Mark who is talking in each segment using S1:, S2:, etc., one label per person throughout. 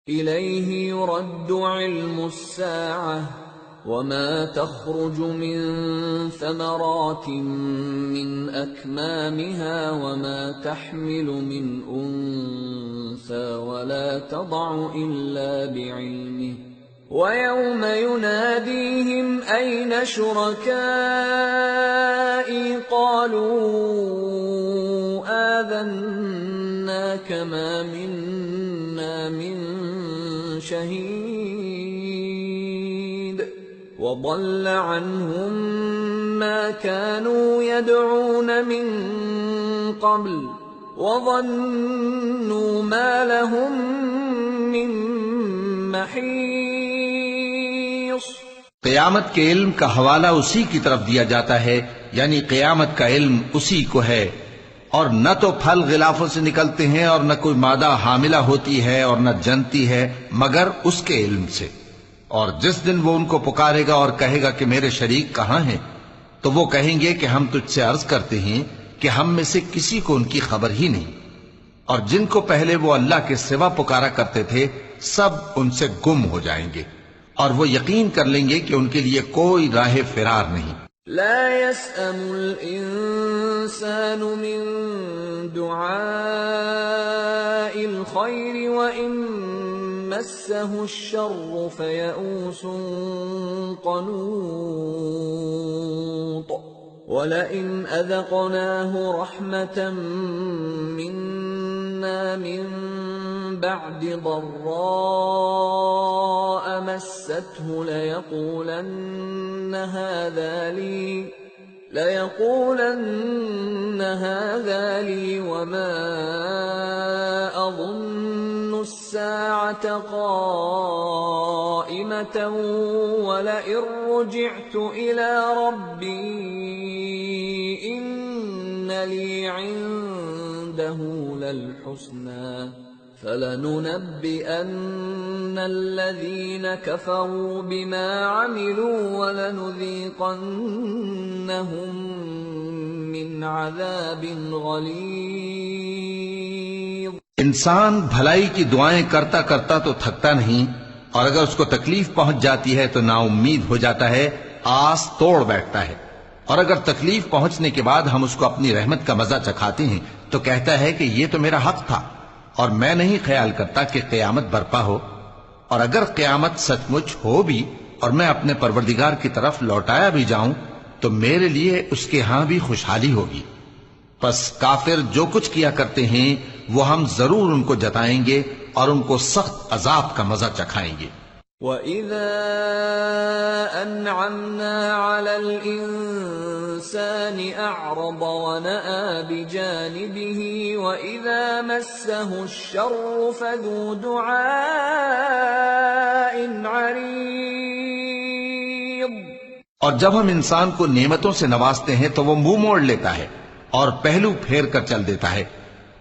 S1: إليه يرد علم الساعة وما تخرج من ثمرات من أكمامها وما تحمل من أنثى ولا تضع إلا بعلمه ويوم يناديهم أين شركائي قالوا آذناك ما منا من شهيد وضل عنهم ما كانوا يدعون من قبل وظنوا ما لهم من محيص۔
S2: قیامت کے علم کا حوالہ اسی کی طرف دیا جاتا ہے، یعنی قیامت کا علم اسی کو ہے، اور نہ تو پھل غلافوں سے نکلتے ہیں اور نہ کوئی مادہ حاملہ ہوتی ہے اور نہ جنتی ہے مگر اس کے علم سے۔ اور جس دن وہ ان کو پکارے گا اور کہے گا کہ میرے شریک کہاں ہیں، تو وہ کہیں گے کہ ہم تجھ سے عرض کرتے ہیں کہ ہم میں سے کسی کو ان کی خبر ہی نہیں، اور جن کو پہلے وہ اللہ کے سوا پکارا کرتے تھے سب ان سے گم ہو جائیں گے، اور وہ یقین کر لیں گے کہ ان کے لیے کوئی راہ فرار نہیں۔
S1: لا يسأم الإنسان من دعاء الخير وإن مسه الشر فيئوس قنوط ولئن أذقناه رحمة منا من بعد ضراء مسته ليقولن هذا لي وما أظن الساعة قائمة ولئن رجعت إلى ربي إن لي عنده للحسنى فلننبئن الذين كفروا بما عملوا ولنذيقنهم من عذاب غلیظ۔
S2: انسان بھلائی کی دعائیں کرتا کرتا تو تھکتا نہیں، اور اگر اس کو تکلیف پہنچ جاتی ہے تو نا امید ہو جاتا ہے، آس توڑ بیٹھتا ہے، اور اگر تکلیف پہنچنے کے بعد ہم اس کو اپنی رحمت کا مزہ چکھاتے ہیں تو کہتا ہے کہ یہ تو میرا حق تھا اور میں نہیں خیال کرتا کہ قیامت برپا ہو، اور اگر قیامت سچ مچ ہو بھی اور میں اپنے پروردگار کی طرف لوٹایا بھی جاؤں تو میرے لیے اس کے ہاں بھی خوشحالی ہوگی۔ پس کافر جو کچھ کیا کرتے ہیں وہ ہم ضرور ان کو جتائیں گے اور ان کو سخت عذاب کا مزہ چکھائیں گے۔
S1: وَإِذَا أَنْعَمْنَا عَلَى الْإِنسَانِ أَعْرَضَ وَنَأَى بِجَانِبِهِ وَإِذَا مَسَّهُ الشَّرُّ فَذُو دُعَاءٍ عَرِيضٍ۔
S2: اور جب ہم انسان کو نعمتوں سے نوازتے ہیں تو وہ منہ موڑ لیتا ہے اور پہلو پھیر کر چل دیتا ہے،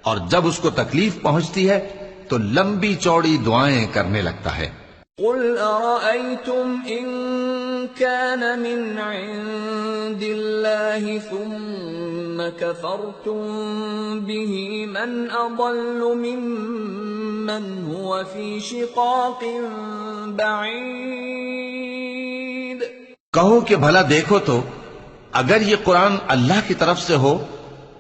S2: اور جب اس کو تکلیف پہنچتی ہے تو لمبی چوڑی دعائیں کرنے لگتا ہے۔
S1: قل أرأيتم إن كان من عند الله ثم كفرتم به من أضل ممن هو في شقاق بعيد۔
S2: کہو کہ بھلا دیکھو تو اگر یہ قرآن اللہ کی طرف سے ہو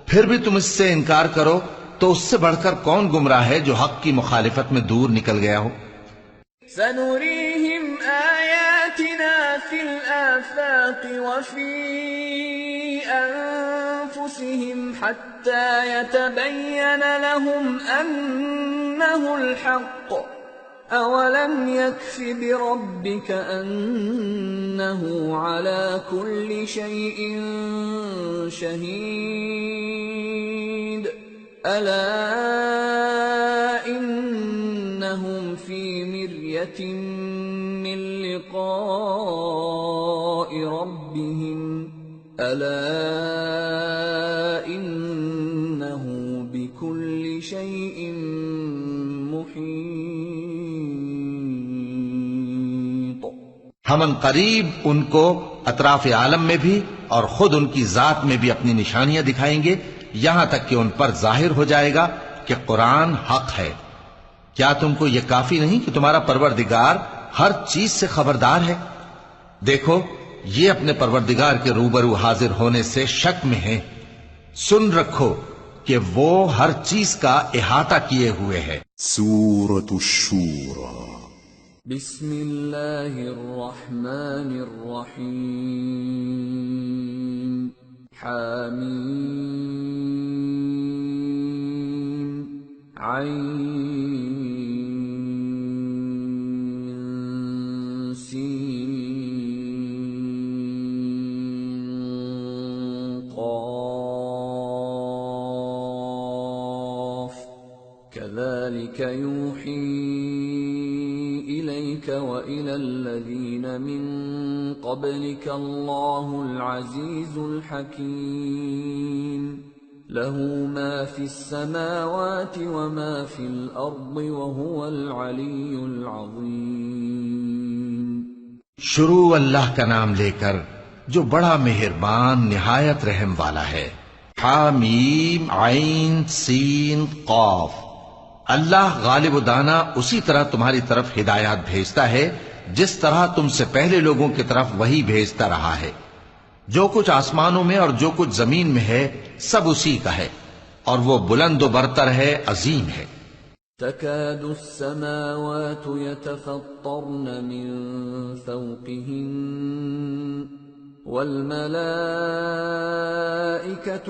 S2: پھر بھی تم اس سے انکار کرو تو اس سے بڑھ کر کون گمراہ ہے جو حق کی مخالفت میں دور نکل گیا ہو۔
S1: سنريهم آياتنا في الآفاق وفي أنفسهم حتى يتبين لهم أنه الحق أولم يكف بربك أنه على كل شيء شهيد ألا إنهم في مرية من لقاء ربهم ألا إنه بكل شيء محيط۔
S2: ہم ان قریب ان کو اطراف عالم میں بھی اور خود ان کی ذات میں بھی اپنی نشانیاں دکھائیں گے، یہاں تک کہ ان پر ظاہر ہو جائے گا کہ قرآن حق ہے۔ کیا تم کو یہ کافی نہیں کہ تمہارا پروردگار ہر چیز سے خبردار ہے؟ دیکھو یہ اپنے پروردگار کے روبرو حاضر ہونے سے شک میں ہیں۔ سن رکھو کہ وہ ہر چیز کا احاطہ کیے ہوئے ہے۔
S3: سورة الشورى
S1: بسم اللہ الرحمن الرحیم حامیم عین سین قاف كذلك يوحي إليك وإلى الذين من قبلك الله العزيز الحكيم له ما في السماوات وما في الأرض وهو العلي العظيم۔
S2: شروع اللہ کا نام لے کر جو بڑا مہربان نہایت رحم والا ہے۔ حامیم عین سین قاف۔ اللہ غالب و دانا اسی طرح تمہاری طرف ہدایات بھیجتا ہے جس طرح تم سے پہلے لوگوں کی طرف وہی بھیجتا رہا ہے۔ جو کچھ آسمانوں میں اور جو کچھ زمین میں ہے سب اسی کا ہے، اور وہ بلند و برتر ہے، عظیم ہے۔
S1: تكاد السماوات يتفطرن من فوقهن والملائكة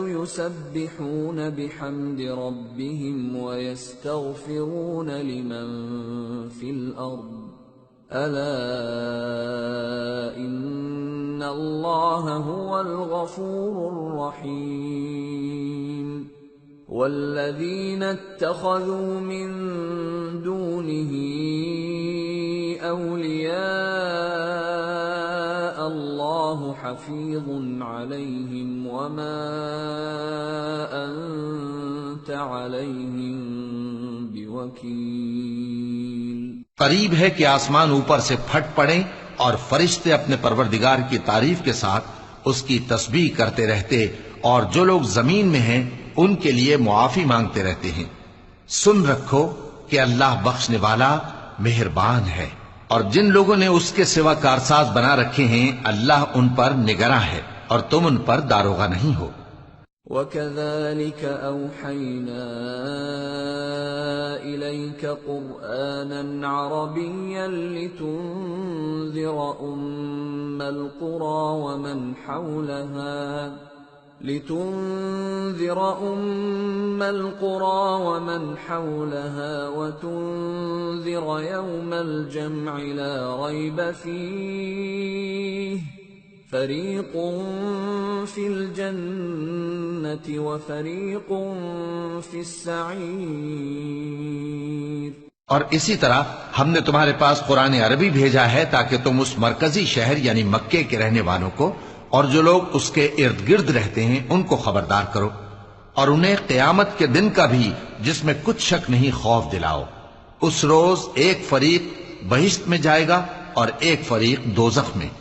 S1: يسبحون بحمد ربهم ويستغفرون لمن في الأرض ألا إن الله هو الغفور الرحيم والذين اتخذوا من دونه أولياء الله حفيظ عليهم وما أنت عليهم بوكيل۔
S2: قریب ہے کہ آسمان اوپر سے پھٹ پڑیں اور فرشتے اپنے پروردگار کی تعریف کے ساتھ اس کی تسبیح کرتے رہتے، اور جو لوگ زمین میں ہیں ان کے لیے معافی مانگتے رہتے ہیں۔ سن رکھو کہ اللہ بخشنے والا مہربان ہے، اور جن لوگوں نے اس کے سوا کارساز بنا رکھے ہیں اللہ ان پر نگراں ہے، اور تم ان پر داروغہ نہیں ہو۔
S1: وَكَذَلِكَ أَوْحَيْنَا إِلَيْكَ قُرْآنًا عَرَبِيًّا لِتُنذِرَ أُمَّ الْقُرَى وَمَنْ حَوْلَهَا وَتُنذِرَ يَوْمَ الْجَمْعِ لَا رَيْبَ فِيهِ فَرِيقٌ فِي الْجَنَّةِ وَفَرِيقٌ فِي السَّعِيرِ۔
S2: اور اسی طرح ہم نے تمہارے پاس قرآن عربی بھیجا ہے تاکہ تم اس مرکزی شہر یعنی مکے کے رہنے والوں کو اور جو لوگ اس کے ارد گرد رہتے ہیں ان کو خبردار کرو، اور انہیں قیامت کے دن کا بھی جس میں کچھ شک نہیں خوف دلاؤ۔ اس روز ایک فریق بہشت میں جائے گا اور ایک فریق دوزخ میں۔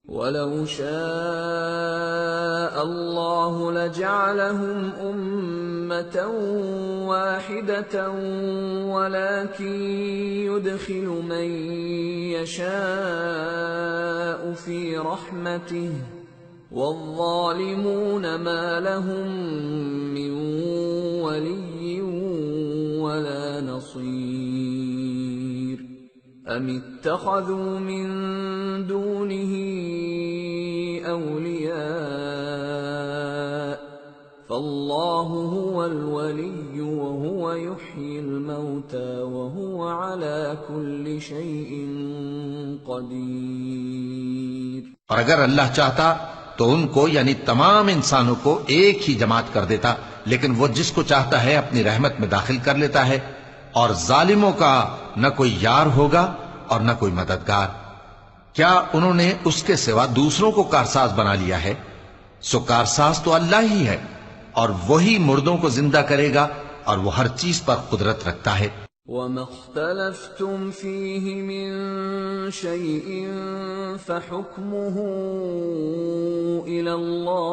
S1: وَلَوْ شَاءَ اللَّهُ لَجَعَلَهُمْ أُمَّةً وَاحِدَةً وَلَكِنْ يُدْخِلُ مَنْ يَشَاءُ فِي رَحْمَتِهِ وَالظَّالِمُونَ مَا لَهُم مِّن وَلِيٍّ وَلَا نَصِيرٍ أَمِ اتَّخَذُوا مِن دُونِهِ أَوْلِيَاءَ فَاللَّهُ هُوَ الْوَلِيُّ وَهُوَ يُحْيِي الْمَوْتَى وَهُوَ عَلَى كُلِّ شَيْءٍ قَدِيرٌ۔
S2: اور اگر اللہ چاہتا تو ان کو یعنی تمام انسانوں کو ایک ہی جماعت کر دیتا، لیکن وہ جس کو چاہتا ہے اپنی رحمت میں داخل کر لیتا ہے، اور ظالموں کا نہ کوئی یار ہوگا اور نہ کوئی مددگار۔ کیا انہوں نے اس کے سوا دوسروں کو کارساز بنا لیا ہے؟ سو کارساز تو اللہ ہی ہے، اور وہی مردوں کو زندہ کرے گا، اور وہ ہر چیز پر قدرت رکھتا ہے۔
S1: وَمَا اخْتَلَفْتُمْ فِيهِ مِنْ شَيْءٍ فَحُكْمُهُ إِلَى اللَّهِ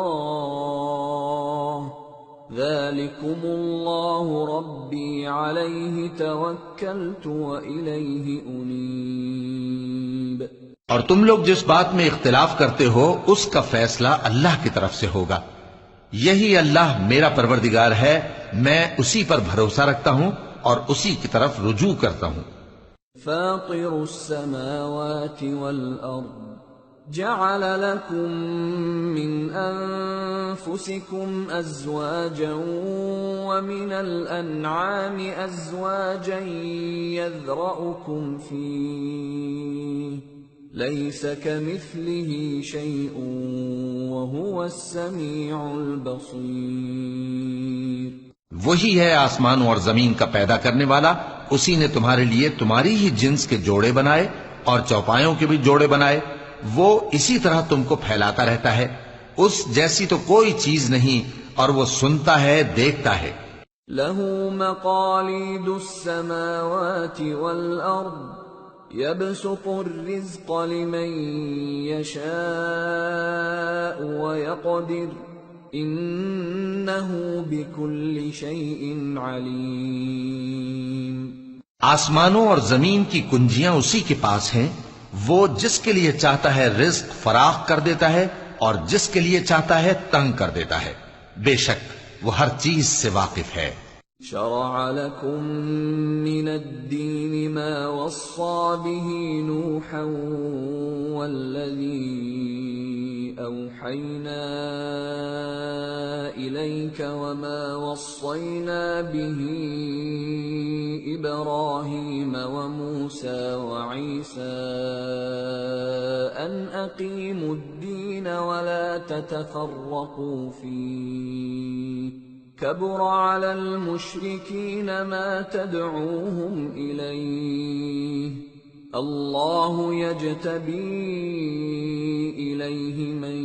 S1: ذلكم الله ربي عليه توكلت وإليه أنيب۔
S2: اور تم لوگ جس بات میں اختلاف کرتے ہو اس کا فیصلہ اللہ کی طرف سے ہوگا۔ یہی اللہ میرا پروردگار ہے، میں اسی پر بھروسہ رکھتا ہوں اور اسی کی طرف رجوع کرتا ہوں۔
S1: فاطر السماوات والأرض جعل لكم من أنفسكم أزواجا ومن الأنعام أزواجا يذرأكم فيه ليس كمثله شيء وهو السميع البصير۔
S2: وہی ہے آسمانوں اور زمین کا پیدا کرنے والا، اسی نے تمہارے لیے تمہاری ہی جنس کے جوڑے بنائے اور چوپایوں کے بھی جوڑے بنائے، وہ اسی طرح تم کو پھیلاتا رہتا ہے، اس جیسی تو کوئی چیز نہیں، اور وہ سنتا ہے، دیکھتا ہے۔
S1: له مقاليد السماوات والأرض يبسط الرزق لمن يشاء ويقدر إنه بكل شيء عليم۔
S2: آسمانوں اور زمین کی کنجیاں اسی کے پاس ہیں، وہ جس کے لیے چاہتا ہے رزق فراخ کر دیتا ہے اور جس کے لیے چاہتا ہے تنگ کر دیتا ہے، بے شک وہ ہر چیز سے واقف ہے۔
S1: شرع لكم من الدين ما وصى به نوحا والذي أوحينا إليك وما وصينا به إبراهيم وموسى وعيسى أن أقيموا الدين ولا تتفرقوا فيه كبر على المشركين ما تدعوهم إليه الله يجتبي إليه من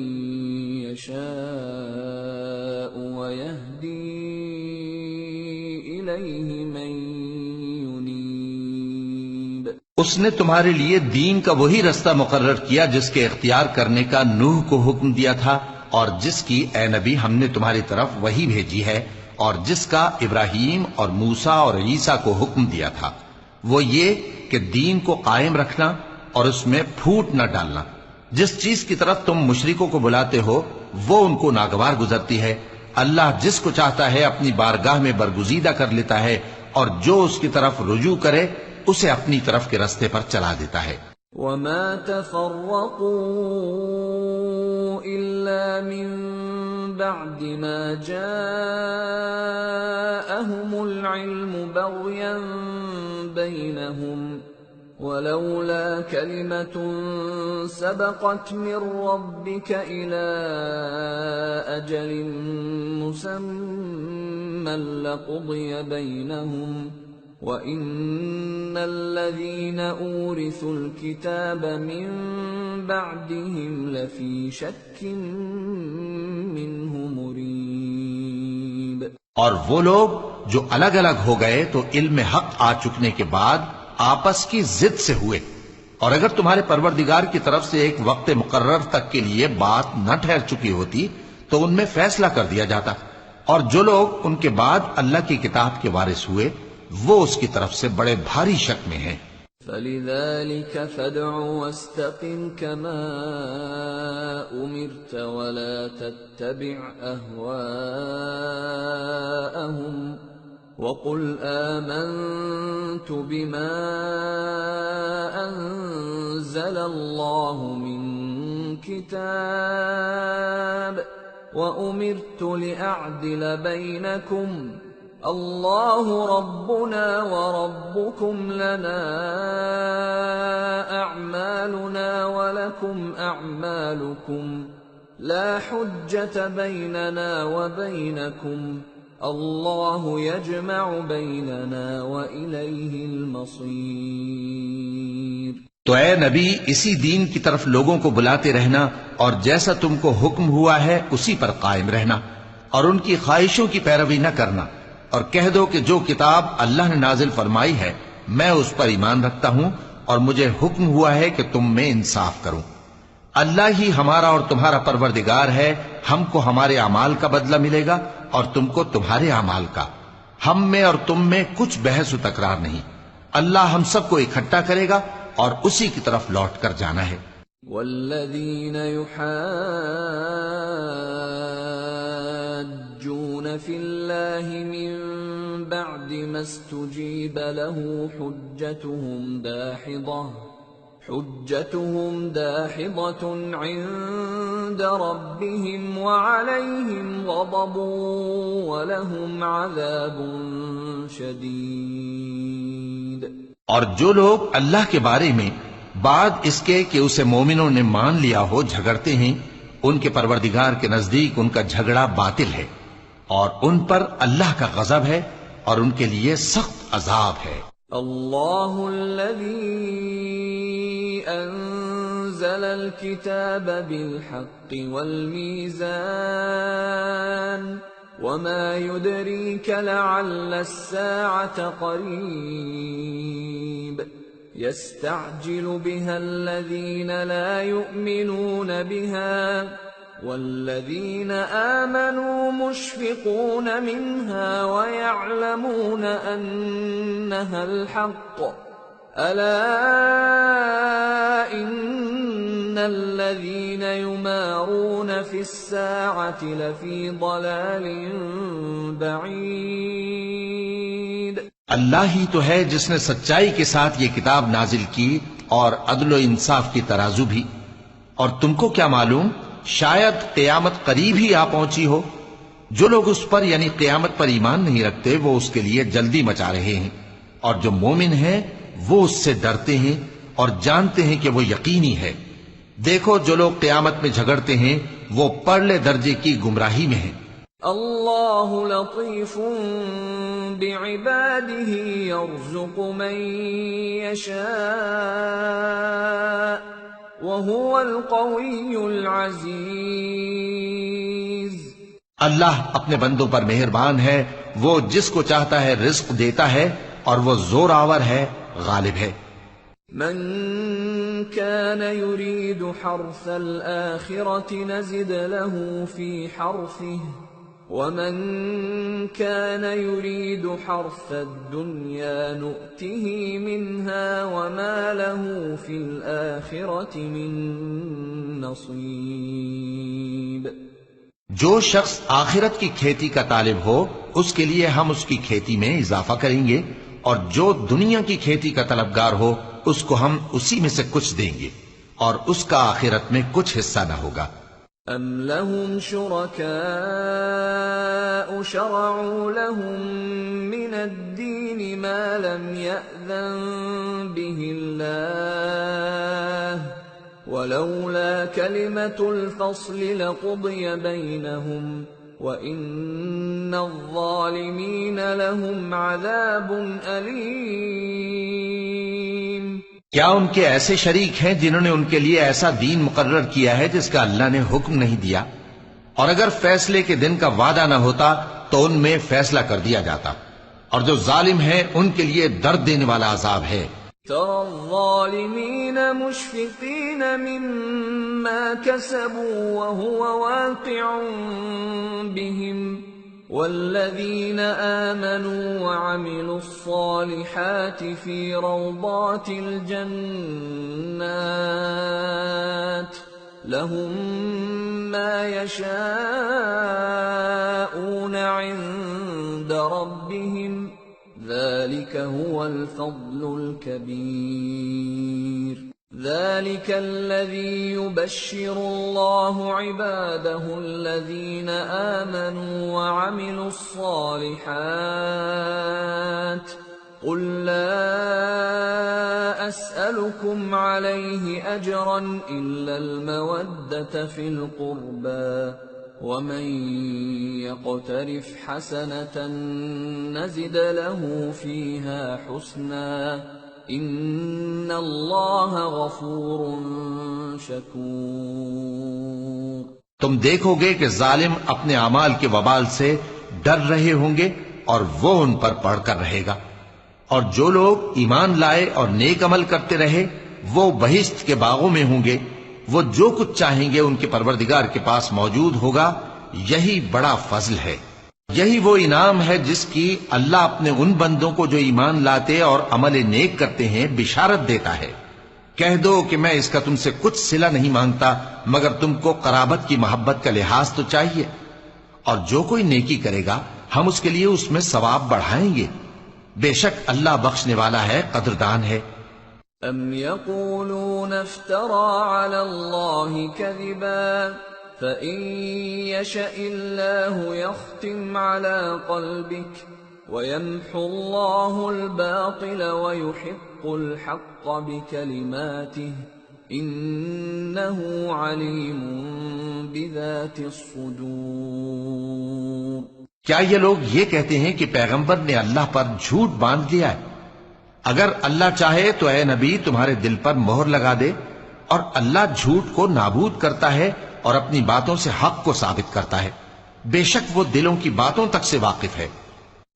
S1: يشاء ويهدي إليه من ينيب۔
S2: اس نے تمہارے لیے دین کا وہی رستہ مقرر کیا جس کے اختیار کرنے کا نوح کو حکم دیا تھا، اور جس کی اے نبی ہم نے تمہاری طرف وہی بھیجی ہے، اور جس کا ابراہیم اور موسیٰ اور عیسیٰ کو حکم دیا تھا، وہ یہ کہ دین کو قائم رکھنا اور اس میں پھوٹ نہ ڈالنا۔ جس چیز کی طرف تم مشرکوں کو بلاتے ہو وہ ان کو ناگوار گزرتی ہے، اللہ جس کو چاہتا ہے اپنی بارگاہ میں برگزیدہ کر لیتا ہے، اور جو اس کی طرف رجوع کرے اسے اپنی طرف کے رستے پر چلا دیتا ہے۔
S1: وما تفرقوا إلا من بعد ما جاءهم العلم بغيا بينهم ولولا كلمة سبقت من ربك إلى أجل مسمى لقضي بينهم وَإِنَّ الَّذِينَ أُورِثُوا الْكِتَابَ مِنْ بَعْدِهِمْ لَفِي شَكٍّ مِّنْهُ مُرِيبٍ۔
S2: اور وہ لوگ جو الگ الگ ہو گئے تو علم حق آ چکنے کے بعد آپس کی ضد سے ہوئے، اور اگر تمہارے پروردگار کی طرف سے ایک وقت مقرر تک کے لیے بات نہ ٹھہر چکی ہوتی تو ان میں فیصلہ کر دیا جاتا، اور جو لوگ ان کے بعد اللہ کی کتاب کے وارث ہوئے وہ اس کی طرف سے بڑے بھاری شک میں ہیں۔
S1: فَلِذَلِكَ فَادْعُ وَاسْتَقِمْ كَمَا أُمِرْتَ وَلَا تَتَّبِعْ أَهْوَاءَهُمْ وَقُلْ آمَنْتُ بِمَا أَنزَلَ اللَّهُ مِنْ كِتَابٍ وَأُمِرْتُ لِأَعْدِلَ بَيْنَكُمْ اللہ ربنا وربكم لنا اعمالنا ولكم اعمالكم لا حجة بيننا وبينكم اللہ يجمع بيننا وإليه المصير۔
S2: تو اے نبی اسی دین کی طرف لوگوں کو بلاتے رہنا، اور جیسا تم کو حکم ہوا ہے اسی پر قائم رہنا، اور ان کی خواہشوں کی پیروی نہ کرنا، اور کہہ دو کہ جو کتاب اللہ نے نازل فرمائی ہے میں اس پر ایمان رکھتا ہوں، اور مجھے حکم ہوا ہے کہ تم میں انصاف کروں۔ اللہ ہی ہمارا اور تمہارا پروردگار ہے، ہم کو ہمارے اعمال کا بدلہ ملے گا اور تم کو تمہارے اعمال کا، ہم میں اور تم میں کچھ بحث و تکرار نہیں۔ اللہ ہم سب کو اکٹھا کرے گا اور اسی کی طرف لوٹ کر جانا ہے۔
S1: والذین یحاجون فی اللہ من بعد ما استجیب له حجتهم داحضة عند ربهم وعليهم غضب ولهم عذاب شدید۔
S2: اور جو لوگ اللہ کے بارے میں بعد اس کے کہ اسے مومنوں نے مان لیا ہو جھگڑتے ہیں، ان کے پروردگار کے نزدیک ان کا جھگڑا باطل ہے، اور ان پر اللہ کا غضب ہے اور ان کے لیے سخت عذاب ہے۔
S1: اللہ الذی انزل الكتاب بالحق والمیزان وما يدريك لعل الساعة قريب يستعجل بها الذين لا يؤمنون بها والذين آمنوا مشفقون منها ويعلمون أنها الحق ألا إن الذين يمارون في الساعة لفي ضلال بعيد۔
S2: اللہ ہی تو ہے جس نے سچائی کے ساتھ یہ کتاب نازل کی اور عدل و انصاف کی ترازو بھی، اور تم کو کیا معلوم شاید قیامت قریب ہی آ پہنچی ہو۔ جو لوگ اس پر یعنی قیامت پر ایمان نہیں رکھتے وہ اس کے لیے جلدی مچا رہے ہیں، اور جو مومن ہیں وہ اس سے ڈرتے ہیں اور جانتے ہیں کہ وہ یقینی ہے۔ دیکھو جو لوگ قیامت میں جھگڑتے ہیں وہ پرلے درجے کی گمراہی میں ہیں۔
S1: اللہ لطیف بعباده يرزق من يشاء وهو القوی العزیز۔
S2: اللہ اپنے بندوں پر مہربان ہے، وہ جس کو چاہتا ہے رزق دیتا ہے اور وہ زور آور ہے، غالب ہے۔
S1: من كان يريد حرث الآخرة نزد له في حرثه ومن كان يريد حرث الدنيا نؤته منها وما له في الآخرة من نصيب۔
S2: جو شخص آخرت کی کھیتی کا طالب ہو اس کے لیے ہم اس کی کھیتی میں اضافہ کریں گے، اور جو دنیا کی کھیتی کا طلبگار ہو اس کو ہم اسی میں سے کچھ دیں گے اور اس کا آخرت میں کچھ حصہ نہ ہوگا۔
S1: ام لهم شركاء شرعوا لهم من الدين ما لم يأذن به الله ولولا كلمة الفصل لقضي بينهم وَإِنَّ الظَّالِمِينَ لَهُمْ عَذَابٌ أَلِيمٌ۔
S2: کیا ان کے ایسے شریک ہیں جنہوں نے ان کے لیے ایسا دین مقرر کیا ہے جس کا اللہ نے حکم نہیں دیا؟ اور اگر فیصلے کے دن کا وعدہ نہ ہوتا تو ان میں فیصلہ کر دیا جاتا، اور جو ظالم ہیں ان کے لیے درد دینے والا عذاب ہے۔
S1: تَرَى الظَّالِمِينَ مُشْفِقِينَ مِمَّا كَسَبُوا وَهُوَ وَاقِعٌ بِهِمْ وَالَّذِينَ آمَنُوا وَعَمِلُوا الصَّالِحَاتِ فِي رَوْضَاتِ الْجَنَّاتِ لَهُم مَّا يَشَاءُونَ عِندَ رَبِّهِمْ ذلك هو الفضل الكبير۔ ذلك الذي يبشر الله عباده الذين آمنوا وعملوا الصالحات قل لا أسألكم عليه أجرا إلا المودة في القربى ومن يقترف حسنة نزد له فيها حسنا إن الله غفور شكور۔
S2: تم دیکھو گے کہ ظالم اپنے اعمال کے وبال سے ڈر رہے ہوں گے اور وہ ان پر پڑھ کر رہے گا، اور جو لوگ ایمان لائے اور نیک عمل کرتے رہے وہ بہشت کے باغوں میں ہوں گے، وہ جو کچھ چاہیں گے ان کے پروردگار کے پاس موجود ہوگا، یہی بڑا فضل ہے۔ یہی وہ انعام ہے جس کی اللہ اپنے ان بندوں کو جو ایمان لاتے اور عمل نیک کرتے ہیں بشارت دیتا ہے۔ کہہ دو کہ میں اس کا تم سے کچھ صلہ نہیں مانگتا مگر تم کو قرابت کی محبت کا لحاظ تو چاہیے، اور جو کوئی نیکی کرے گا ہم اس کے لیے اس میں ثواب بڑھائیں گے، بے شک اللہ بخشنے والا ہے، قدردان ہے۔
S1: ام یقولون افترى على الله كذبا فإن يشأ الله يختم على قلبك ويمحو الله الباطل ويحق الحق بكلماته إنه عليم بذات الصدور۔
S2: کیا یہ لوگ یہ کہتے ہیں کہ پیغمبر نے اللہ پر جھوٹ باندھ لیا ہے؟ اگر اللہ چاہے تو اے نبی تمہارے دل پر مہر لگا دے، اور اللہ جھوٹ کو نابود کرتا ہے اور اپنی باتوں سے حق کو ثابت کرتا ہے، بے شک وہ دلوں کی باتوں تک سے واقف ہے۔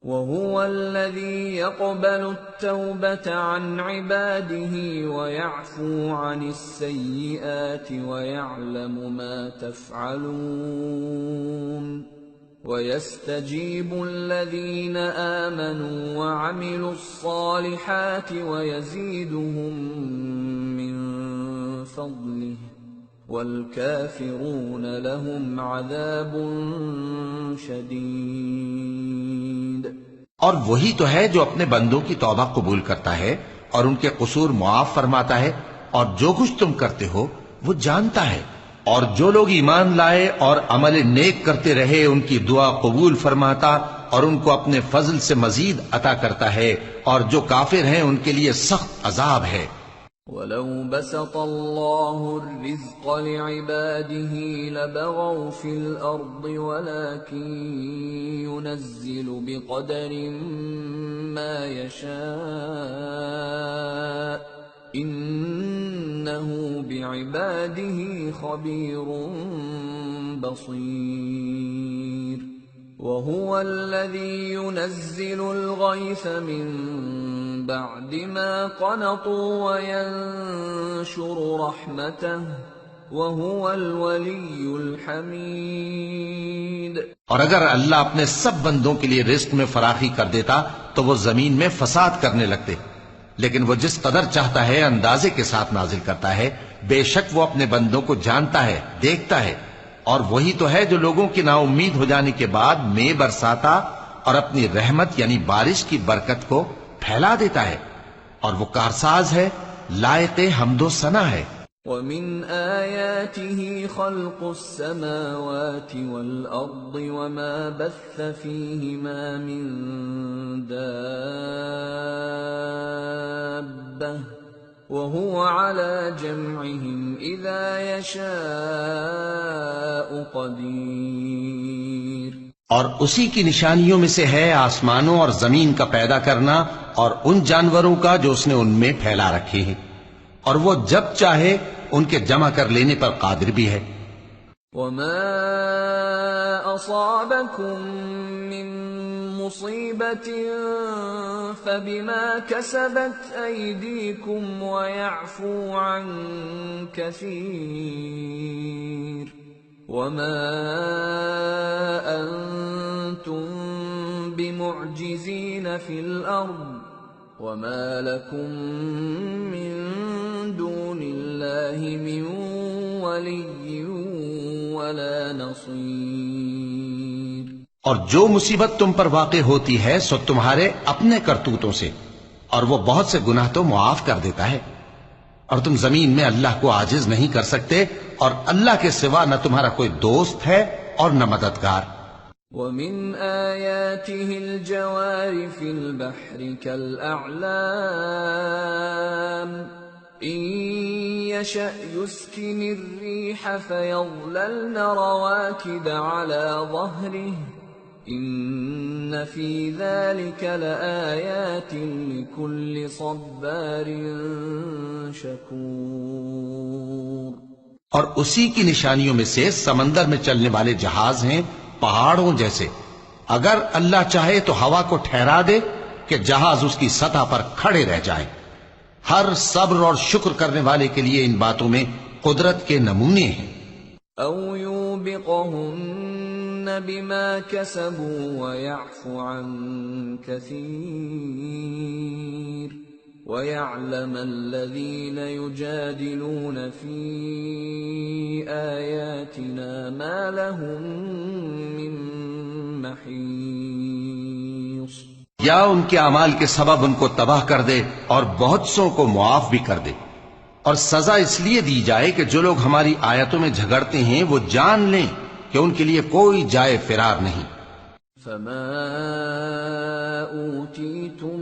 S1: وَهُوَ الَّذِي يَقْبَلُ التَّوْبَةَ عَنْ عِبَادِهِ وَيَعْفُو عَنِ السَّيِّئَاتِ وَيَعْلَمُ مَا تَفْعَلُونَ وَيَسْتَجِيبُ الَّذِينَ آمَنُوا وَعَمِلُوا الصَّالِحَاتِ وَيَزِيدُهُم مِّن فَضْلِهِ وَالْكَافِرُونَ لَهُمْ عَذَابٌ شَدِيدٌ۔
S2: اور وہی تو ہے جو اپنے بندوں کی توبہ قبول کرتا ہے اور ان کے قصور معاف فرماتا ہے، اور جو کچھ تم کرتے ہو وہ جانتا ہے، اور جو لوگ ایمان لائے اور عمل نیک کرتے رہے ان کی دعا قبول فرماتا اور ان کو اپنے فضل سے مزید عطا کرتا ہے، اور جو کافر ہیں ان کے لیے سخت عذاب ہے۔
S1: وَلَوْ بَسَطَ اللَّهُ الرِّزْقَ لِعِبَادِهِ لَبَغَوْا فِي الْأَرْضِ وَلَكِنْ يُنَزِّلُ بِقَدَرٍ مَا يَشَاءُ إِنَّهُ بِعِبَادِهِ خَبِيرٌ بَصِيرٌ۔ وَهُوَ الَّذِي يُنَزِّلُ الْغَيْثَ مِن بَعْدِ مَا قَنَطُوا وَيَنشُرُ رَحْمَتَهُ وَهُوَ الْوَلِيُّ الْحَمِيدُ۔
S2: اور اگر اللہ اپنے سب بندوں کے لیے رزق میں فراخی کر دیتا تو وہ زمین میں فساد کرنے لگتے، لیکن وہ جس قدر چاہتا ہے اندازے کے ساتھ نازل کرتا ہے، بے شک وہ اپنے بندوں کو جانتا ہے، دیکھتا ہے۔ اور وہی تو ہے جو لوگوں کی نا امید ہو جانے کے بعد میں برساتا اور اپنی رحمت یعنی بارش کی برکت کو پھیلا دیتا ہے، اور وہ کارساز ہے، لائق حمد و ثنا ہے۔
S1: وَمِنْ آيَاتِهِ خَلْقُ السَّمَاوَاتِ وَالْأَرْضِ وَمَا بَثَّ فِيهِمَا مِن دَابَّةٍ وَهُوَ عَلَى جَمْعِهِمْ إِذَا يَشَاءُ قَدِيرٌ۔
S2: اور اسی کی نشانیوں میں سے ہے آسمانوں اور زمین کا پیدا کرنا اور ان جانوروں کا جو اس نے ان میں پھیلا رکھے ہیں، اور وہ جب چاہے ان کے جمع کر لینے پر قادر بھی ہے۔
S1: وَمَا أَصَابَكُم مِّن مُّصِيبَةٍ فَبِمَا كَسَبَتْ أَيْدِيكُمْ وَيَعْفُو عَن كَثِيرٍ وَمَا أَنتُم بِمُعْجِزِينَ فِي الْأَرْضِ وَمَا لَكُم مِّن دُونِ اللَّهِ مِن وَلِيٍّ وَلَا نَصِيرٍ۔
S2: اور جو مصیبت تم پر واقع ہوتی ہے سو تمہارے اپنے کرتوتوں سے، اور وہ بہت سے گناہ تو معاف کر دیتا ہے، اور تم زمین میں اللہ کو عاجز نہیں کر سکتے، اور اللہ کے سوا نہ تمہارا کوئی دوست ہے اور نہ مددگار۔
S1: وَمِنْ آيَاتِهِ الْجَوَارِ فِي الْبَحْرِ كَالْأَعْلَامِ إِنْ يَشَأْ يُسْكِنِ الرِّيحَ فَيَظْلَلْنَ رَوَاكِدَ عَلَى ظَهْرِهِ إِنَّ فِي ذَلِكَ لَآيَاتٍ لِكُلِّ صَبَّارٍ شَكُورٍ۔
S2: اور اسی کی نشانیوں میں سے سمندر میں چلنے والے جہاز ہیں پہاڑوں جیسے، اگر اللہ چاہے تو ہوا کو ٹھہرا دے کہ جہاز اس کی سطح پر کھڑے رہ جائیں۔ ہر صبر اور شکر کرنے والے کے لیے ان باتوں میں قدرت کے نمونے ہیں۔
S1: أَوْ يُوبِقْهُنَّ بما كسبوا ويعفو عن كثير ويعلم الذين يجادلون في آياتنا ما لهم من محيص.
S2: یا ان کے اعمال کے سبب ان کو تباہ کر دے اور بہت سو کو معاف بھی کر دے. اور سزا اس لیے دی جائے کہ جو لوگ ہماری آیتوں میں جھگڑتے ہیں وہ جان لیں کہ ان کے لیے کوئی جائے فرار نہیں.
S1: فما اوتیتم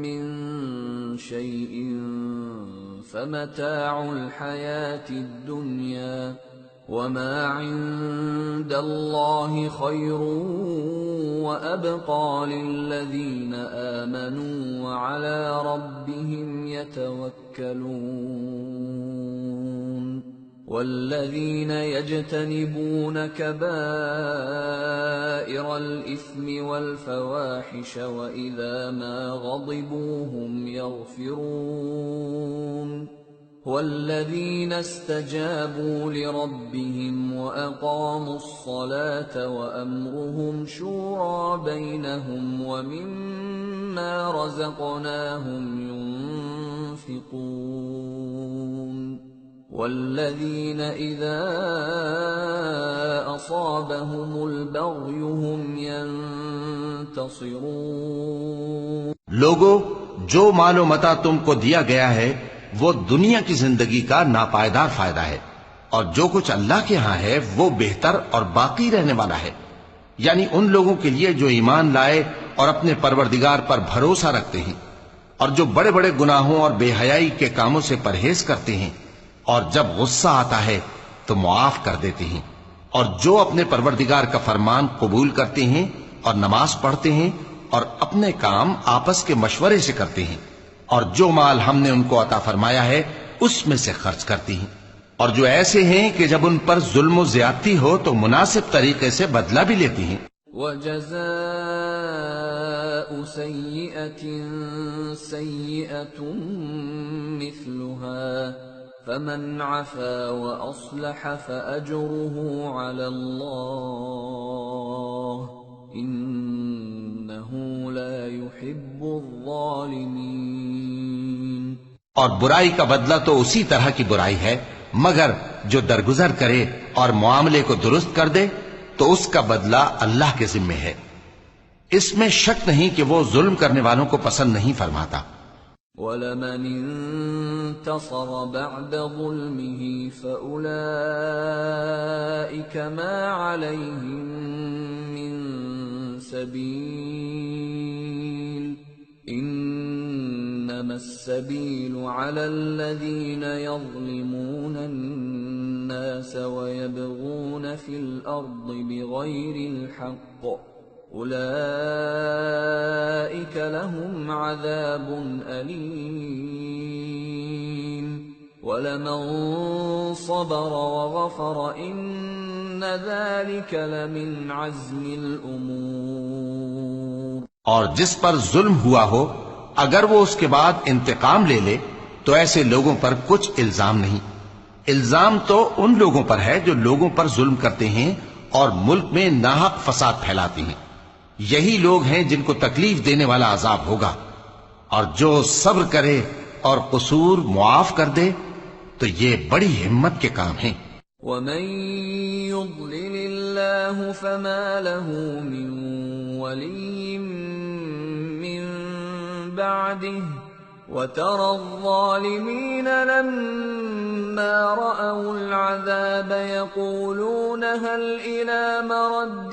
S1: من شيء فمتاع الحياة الدنيا وما عند الله خير وأبقى للذين آمنوا وعلى ربهم يتوكلون. والذين يجتنبون كبائر الإثم والفواحش وإذا ما غضبوا هم يغفرون. والذين استجابوا لربهم وأقاموا الصلاة وأمرهم شورى بينهم ومما رزقناهم ينفقون. والذين إذا أصابهم البغي هم ينتصرون.
S2: لوگو، جو مال و متاع تم کو دیا گیا ہے وہ دنیا کی زندگی کا ناپائیدار فائدہ ہے، اور جو کچھ اللہ کے ہاں ہے وہ بہتر اور باقی رہنے والا ہے. یعنی ان لوگوں کے لیے جو ایمان لائے اور اپنے پروردگار پر بھروسہ رکھتے ہیں، اور جو بڑے بڑے گناہوں اور بے حیائی کے کاموں سے پرہیز کرتے ہیں، اور جب غصہ آتا ہے تو معاف کر دیتے ہیں، اور جو اپنے پروردگار کا فرمان قبول کرتے ہیں اور نماز پڑھتے ہیں اور اپنے کام آپس کے مشورے سے کرتے ہیں، اور جو مال ہم نے ان کو عطا فرمایا ہے اس میں سے خرچ کرتی ہیں، اور جو ایسے ہیں کہ جب ان پر ظلم و زیادتی ہو تو مناسب طریقے سے بدلہ بھی لیتی ہیں.
S1: وَجَزَاءُ سَيِّئَةٍ سَيِّئَةٌ مِثْلُهَا فَمَنْ عَفَا وَأَصْلَحَ فَأَجْرُهُ عَلَى اللَّهِ إِنَّهُ لَا يُحِبُّ الظَّالِمِينَ.
S2: اور برائی کا بدلہ تو اسی طرح کی برائی ہے، مگر جو درگزر کرے اور معاملے کو درست کر دے تو اس کا بدلہ اللہ کے ذمے ہے. اس میں شک نہیں کہ وہ ظلم کرنے والوں کو پسند نہیں فرماتا.
S1: وَلَمَنِ انتصر بعد ظلمه فأولئك ما عليهم من سبيل إنما السبيل على الذين يظلمون الناس ويبغون في الأرض بغير الحق أولئك لهم عذاب أليم وَلَمَن صَبَرَ وَغَفَرَ إِنَّ ذَلِكَ لَمِنْ عَزْمِ الْأُمُورِ.
S2: اور جس پر ظلم ہوا ہو اگر وہ اس کے بعد انتقام لے لے تو ایسے لوگوں پر کچھ الزام نہیں. الزام تو ان لوگوں پر ہے جو لوگوں پر ظلم کرتے ہیں اور ملک میں ناحق فساد پھیلاتے ہیں. یہی لوگ ہیں جن کو تکلیف دینے والا عذاب ہوگا. اور جو صبر کرے اور قصور معاف کر دے تو یہ بڑی ہمت کے کام ہیں.
S1: وَمَن يُضْلِلِ اللَّهُ فَمَا لَهُ مِن وَلِيٍّ مِّن بَعْدِهِ وَتَرَى الظَّالِمِينَ لَمَّا رَأَوُا الْعَذَابَ يَقُولُونَ هَلْ إِلَى مَرَدٍّ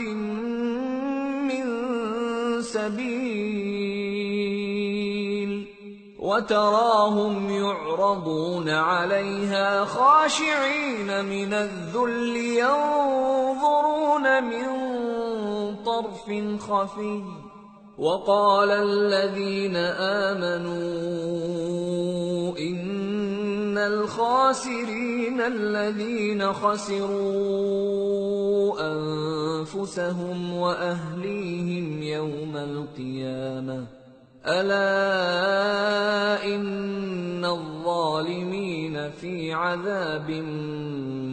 S1: مِّن سَبِيلٍ وَتَرَاهُمْ يُعْرَضُونَ عَلَيْهَا خَاشِعِينَ مِنَ الذُّلِّ يَنظُرُونَ مِن طَرْفٍ خَفِيٍّ وَقَالَ الَّذِينَ آمَنُوا إِنَّ الْخَاسِرِينَ الَّذِينَ خَسِرُوا أَنفُسَهُمْ وَأَهْلِيهِمْ يَوْمَ الْقِيَامَةِ أَلَا إِنَّ الظَّالِمِينَ فِي عَذَابٍ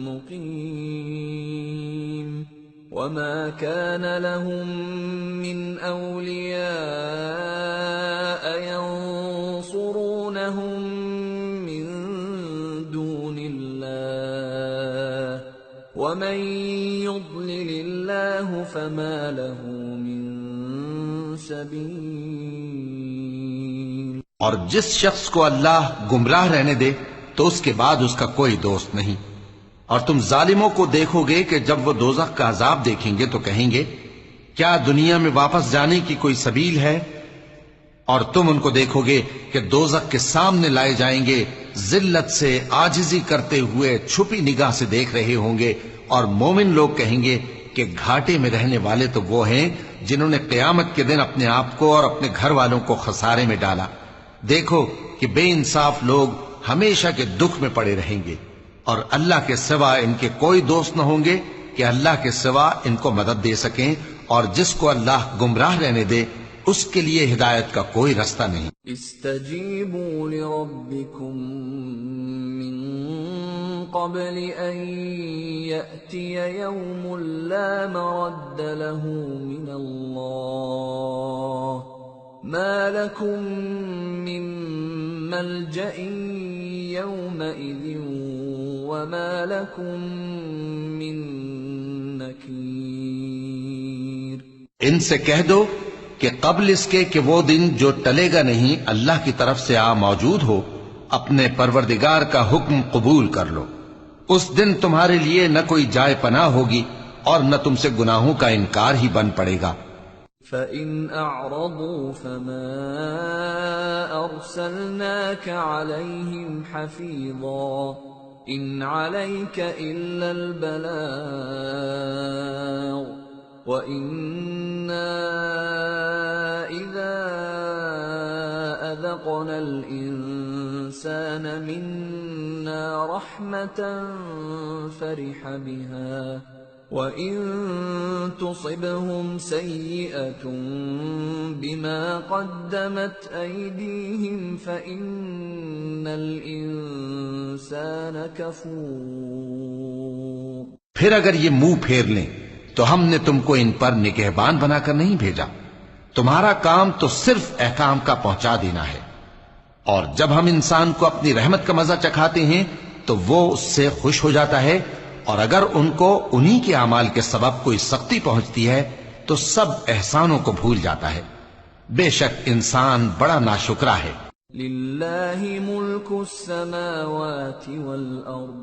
S1: مُقِيمٍ. وما كان لهم من أولياء ينصرونهم من دون الله ومن يضلل الله فما له من سبيل.
S2: اور جس شخص کو اللہ گمراہ رہنے دے تو اس کے بعد اس کا کوئی دوست نہیں. اور تم ظالموں کو دیکھو گے کہ جب وہ دوزخ کا عذاب دیکھیں گے تو کہیں گے کیا دنیا میں واپس جانے کی کوئی سبیل ہے؟ اور تم ان کو دیکھو گے کہ دوزخ کے سامنے لائے جائیں گے، ذلت سے عاجزی کرتے ہوئے چھپی نگاہ سے دیکھ رہے ہوں گے. اور مومن لوگ کہیں گے کہ گھاٹے میں رہنے والے تو وہ ہیں جنہوں نے قیامت کے دن اپنے آپ کو اور اپنے گھر والوں کو خسارے میں ڈالا. دیکھو کہ بے انصاف لوگ ہمیشہ کے دکھ میں پڑے رہیں گے، اور اللہ کے سوا ان کے کوئی دوست نہ ہوں گے کہ اللہ کے سوا ان کو مدد دے سکیں. اور جس کو اللہ گمراہ رہنے دے اس کے لیے ہدایت کا کوئی رستہ نہیں.
S1: استجیبوا لربکم من قبل ان یأتی یوم لا مرد له من اللہ ما لكم من ملجأ يومئذ وما لكم من نكير.
S2: ان سے کہہ دو کہ قبل اس کے کہ وہ دن جو ٹلے گا نہیں اللہ کی طرف سے موجود ہو، اپنے پروردگار کا حکم قبول کر لو. اس دن تمہارے لیے نہ کوئی جائے پناہ ہوگی اور نہ تم سے گناہوں کا انکار ہی بن پڑے گا.
S1: فَإِنْ أَعْرَضُوا فَمَا أَرْسَلْنَاكَ عَلَيْهِمْ حَفِيظًا إِنْ عَلَيْكَ إِلَّا الْبَلَاغُ وَإِنَّا إِذَا أَذَقْنَا الْإِنسَانَ مِنَّا رَحْمَةً فَرِحَ بِهَا وَإِن تُصِبْهُمْ سَيِّئَةٌ بِمَا قَدَّمَتْ أَيْدِيهِمْ فَإِنَّ الْإِنسَانَ كَفُورٌ.
S2: پھر اگر یہ منہ پھیر لیں تو ہم نے تم کو ان پر نگہبان بنا کر نہیں بھیجا. تمہارا کام تو صرف احکام کا پہنچا دینا ہے، اور جب ہم انسان کو اپنی رحمت کا مزہ چکھاتے ہیں تو وہ اس سے خوش ہو جاتا ہے، اور اگر ان کو انہی کے اعمال کے سبب کوئی سختی پہنچتی ہے تو سب احسانوں کو بھول جاتا ہے. بے شک انسان بڑا ناشکرا ہے.
S1: للہ ملک السماوات والارض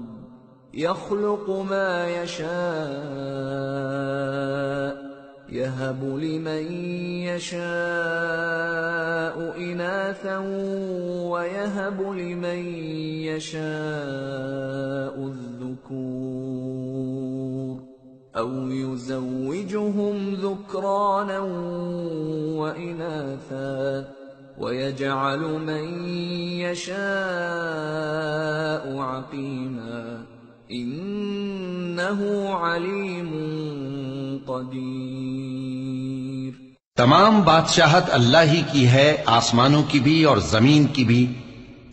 S1: يخلق ما يشاء يهب لمن يشاء إناثا ويهب لمن يشاء الذكور أو يزوجهم ذكرانا وإناثا ويجعل من يشاء عقيما إنه عليم قدیر.
S2: تمام بادشاہت اللہ ہی کی ہے، آسمانوں کی بھی اور زمین کی بھی.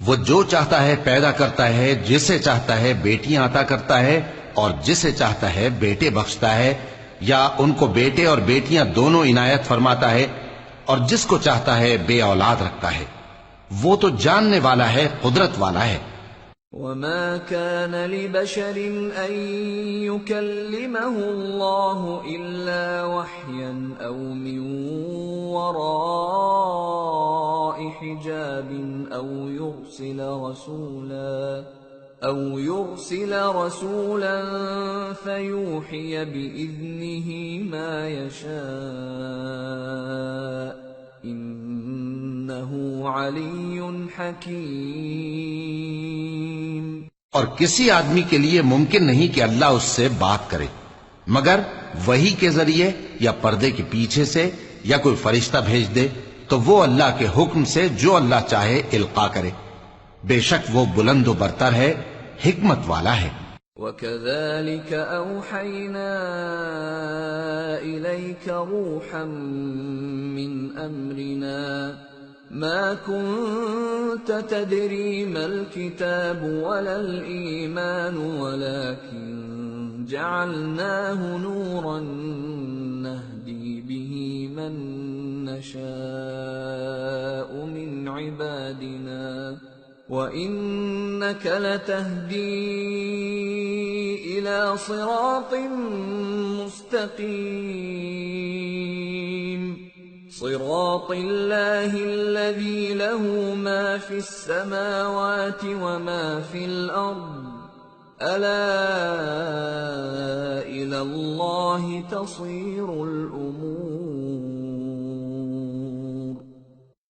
S2: وہ جو چاہتا ہے پیدا کرتا ہے، جسے چاہتا ہے بیٹیاں عطا کرتا ہے اور جسے چاہتا ہے بیٹے بخشتا ہے، یا ان کو بیٹے اور بیٹیاں دونوں عنایت فرماتا ہے، اور جس کو چاہتا ہے بے اولاد رکھتا ہے. وہ تو جاننے والا ہے، قدرت والا ہے.
S1: وما كان لبشر أن يكلمه الله إلا وحيا أو من وراء حجاب أو يرسل رسولا فيوحي بإذنه ما يشاء إنه علي حكيم.
S2: اور کسی آدمی کے لیے ممکن نہیں کہ اللہ اس سے بات کرے مگر وحی کے ذریعے یا پردے کے پیچھے سے یا کوئی فرشتہ بھیج دے تو وہ اللہ کے حکم سے جو اللہ چاہے القا کرے. بے شک وہ بلند و برتر ہے، حکمت والا ہے.
S1: وَكَذَلِكَ أَوْحَيْنَا إِلَيْكَ رُوحًا مِّنْ أَمْرِنَا مَا كُنْتَ تَدْرِي مَا الْكِتَابُ وَلَا الْإِيمَانُ وَلَكِنْ جعلناه نورا نهدي به من نشاء من عبادنا وإنك لتهدي إلى صراط مستقيم صراط الله الذي له ما في السماوات وما في الأرض ألا إلى الله تصير الأمور۔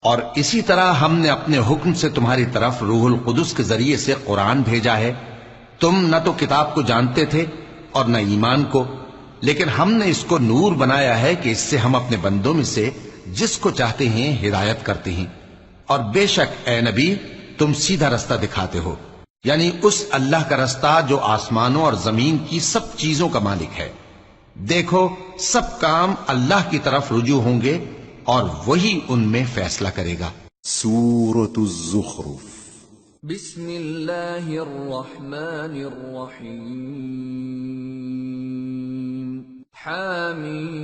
S2: اور اسی طرح ہم نے اپنے حکم سے تمہاری طرف روح القدس کے ذریعے سے قرآن بھیجا ہے۔ تم نہ تو کتاب کو جانتے تھے اور نہ ایمان کو، لیکن ہم نے اس کو نور بنایا ہے کہ اس سے ہم اپنے بندوں میں سے جس کو چاہتے ہیں ہدایت کرتے ہیں، اور بے شک اے نبی تم سیدھا رستہ دکھاتے ہو، یعنی اس اللہ کا رستہ جو آسمانوں اور زمین کی سب چیزوں کا مالک ہے۔ دیکھو سب کام اللہ کی طرف رجوع ہوں گے اور وہی ان میں فیصلہ کرے گا۔
S3: سورة الزخرف۔
S1: بسم اللہ الرحمن الرحیم۔ حامیم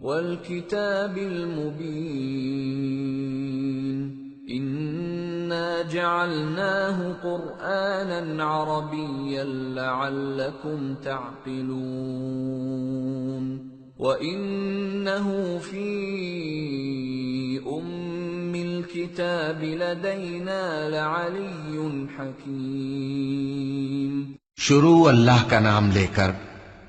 S1: والکتاب المبین إنا جعلناه قرآنا عربيا لعلكم تعقلون وإنه في أم الكتاب لدينا لعلي حكيم۔
S2: شروع اللہ کا نام لے کر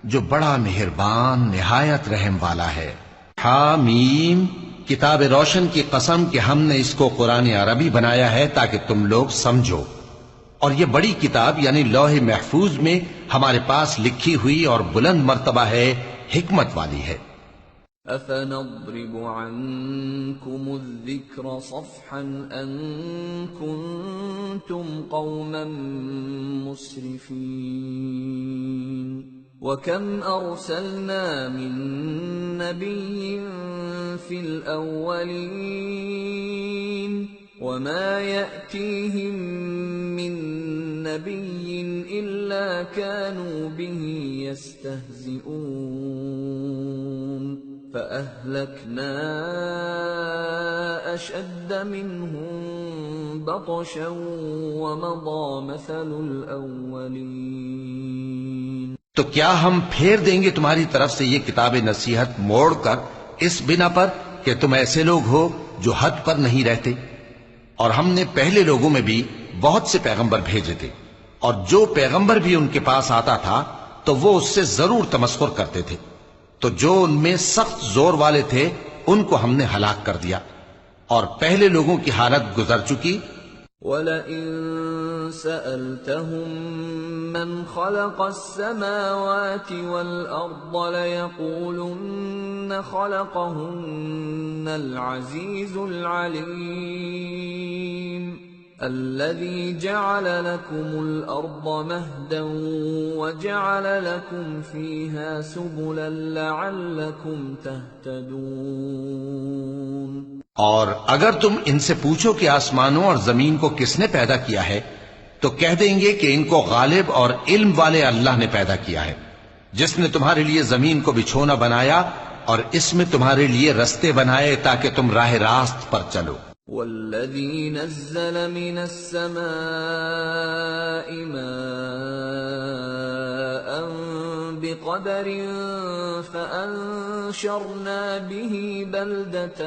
S2: جو بڑا مہربان نہایت رحم والا ہے۔ حامیم، کتاب روشن کی قسم کہ ہم نے اس کو قرآن عربی بنایا ہے تاکہ تم لوگ سمجھو، اور یہ بڑی کتاب یعنی لوح محفوظ میں ہمارے پاس لکھی ہوئی اور بلند مرتبہ ہے، حکمت والی ہے۔
S1: أَفَنَضْرِبُ عَنْكُمُ الذِّكْرَ صَفْحًا أَن كُنتُمْ قَوْمًا مُسْرِفِينَ وَكَمْ أَرْسَلْنَا مِن نَّبِيٍّ فِي الْأَوَّلِينَ وَمَا يَأْتِيهِم مِّن نَّبِيٍّ إِلَّا كَانُوا بِهِ يَسْتَهْزِئُونَ فَأَهْلَكْنَا أَشَدَّ مِنْهُم بَطْشًا وَمَضَىٰ مَثَلُ الْأَوَّلِينَ۔
S2: تو کیا ہم پھیر دیں گے تمہاری طرف سے یہ کتاب نصیحت موڑ کر اس بنا پر کہ تم ایسے لوگ ہو جو حد پر نہیں رہتے؟ اور ہم نے پہلے لوگوں میں بھی بہت سے پیغمبر بھیجے تھے، اور جو پیغمبر بھی ان کے پاس آتا تھا تو وہ اس سے ضرور تمسخر کرتے تھے، تو جو ان میں سخت زور والے تھے ان کو ہم نے ہلاک کر دیا، اور پہلے لوگوں کی حالت گزر چکی۔
S1: وَلَئِن سَأَلْتَهُم مَّنْ خَلَقَ السَّمَاوَاتِ وَالْأَرْضَ لَيَقُولُنَّ خَلَقَهُنَّ الْعَزِيزُ الْعَلِيمُ الَّذِي جَعَلَ لَكُمُ الْأَرْضَ مَهْدًا وَجَعَلَ لَكُمْ فِيهَا سُبُلًا لَعَلَّكُمْ تَهْتَدُونَ۔
S2: اور اگر تم ان سے پوچھو کہ آسمانوں اور زمین کو کس نے پیدا کیا ہے تو کہہ دیں گے کہ ان کو غالب اور علم والے اللہ نے پیدا کیا ہے، جس نے تمہارے لیے زمین کو بچھونا بنایا اور اس میں تمہارے لیے رستے بنائے تاکہ تم راہ راست پر چلو۔
S1: وَالَّذِي نَزَّلَ مِنَ السَّمَاءِ مَاءً بِقَدَرٍ فَأَنشَرْنَا بِهِ بَلْدَةً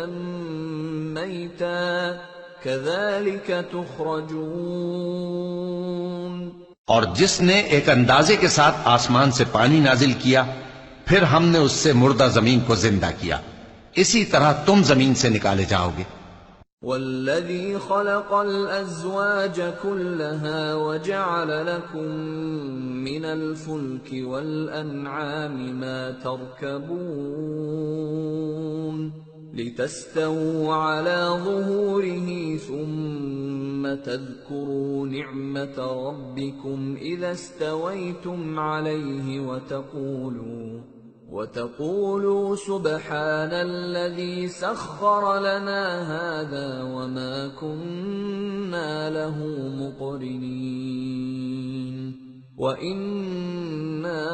S1: مَيْتًا كَذَلِكَ تُخْرَجُونَ۔
S2: اور جس نے ایک اندازے کے ساتھ آسمان سے پانی نازل کیا، پھر ہم نے اس سے مردہ زمین کو زندہ کیا، اسی طرح تم زمین سے نکالے جاؤ گے۔
S1: وَالَّذِي خَلَقَ الْأَزْوَاجَ كُلَّهَا وَجَعَلَ لَكُم مِّنَ الْفُلْكِ وَالْأَنْعَامِ مَا تَرْكَبُونَ لِتَسْتَوُوا عَلَى ظُهُورِهِ ثُمَّ تَذْكُرُوا نِعْمَةَ رَبِّكُمْ إِذَا اسْتَوَيْتُمْ عَلَيْهِ وَتَقُولُوا سُبْحَانَ الَّذِي سَخَّرَ لَنَا هَذَا وَمَا كُنَّا وَإِنَّا لَهُ مُقْرِنِينَ وَإِنَّا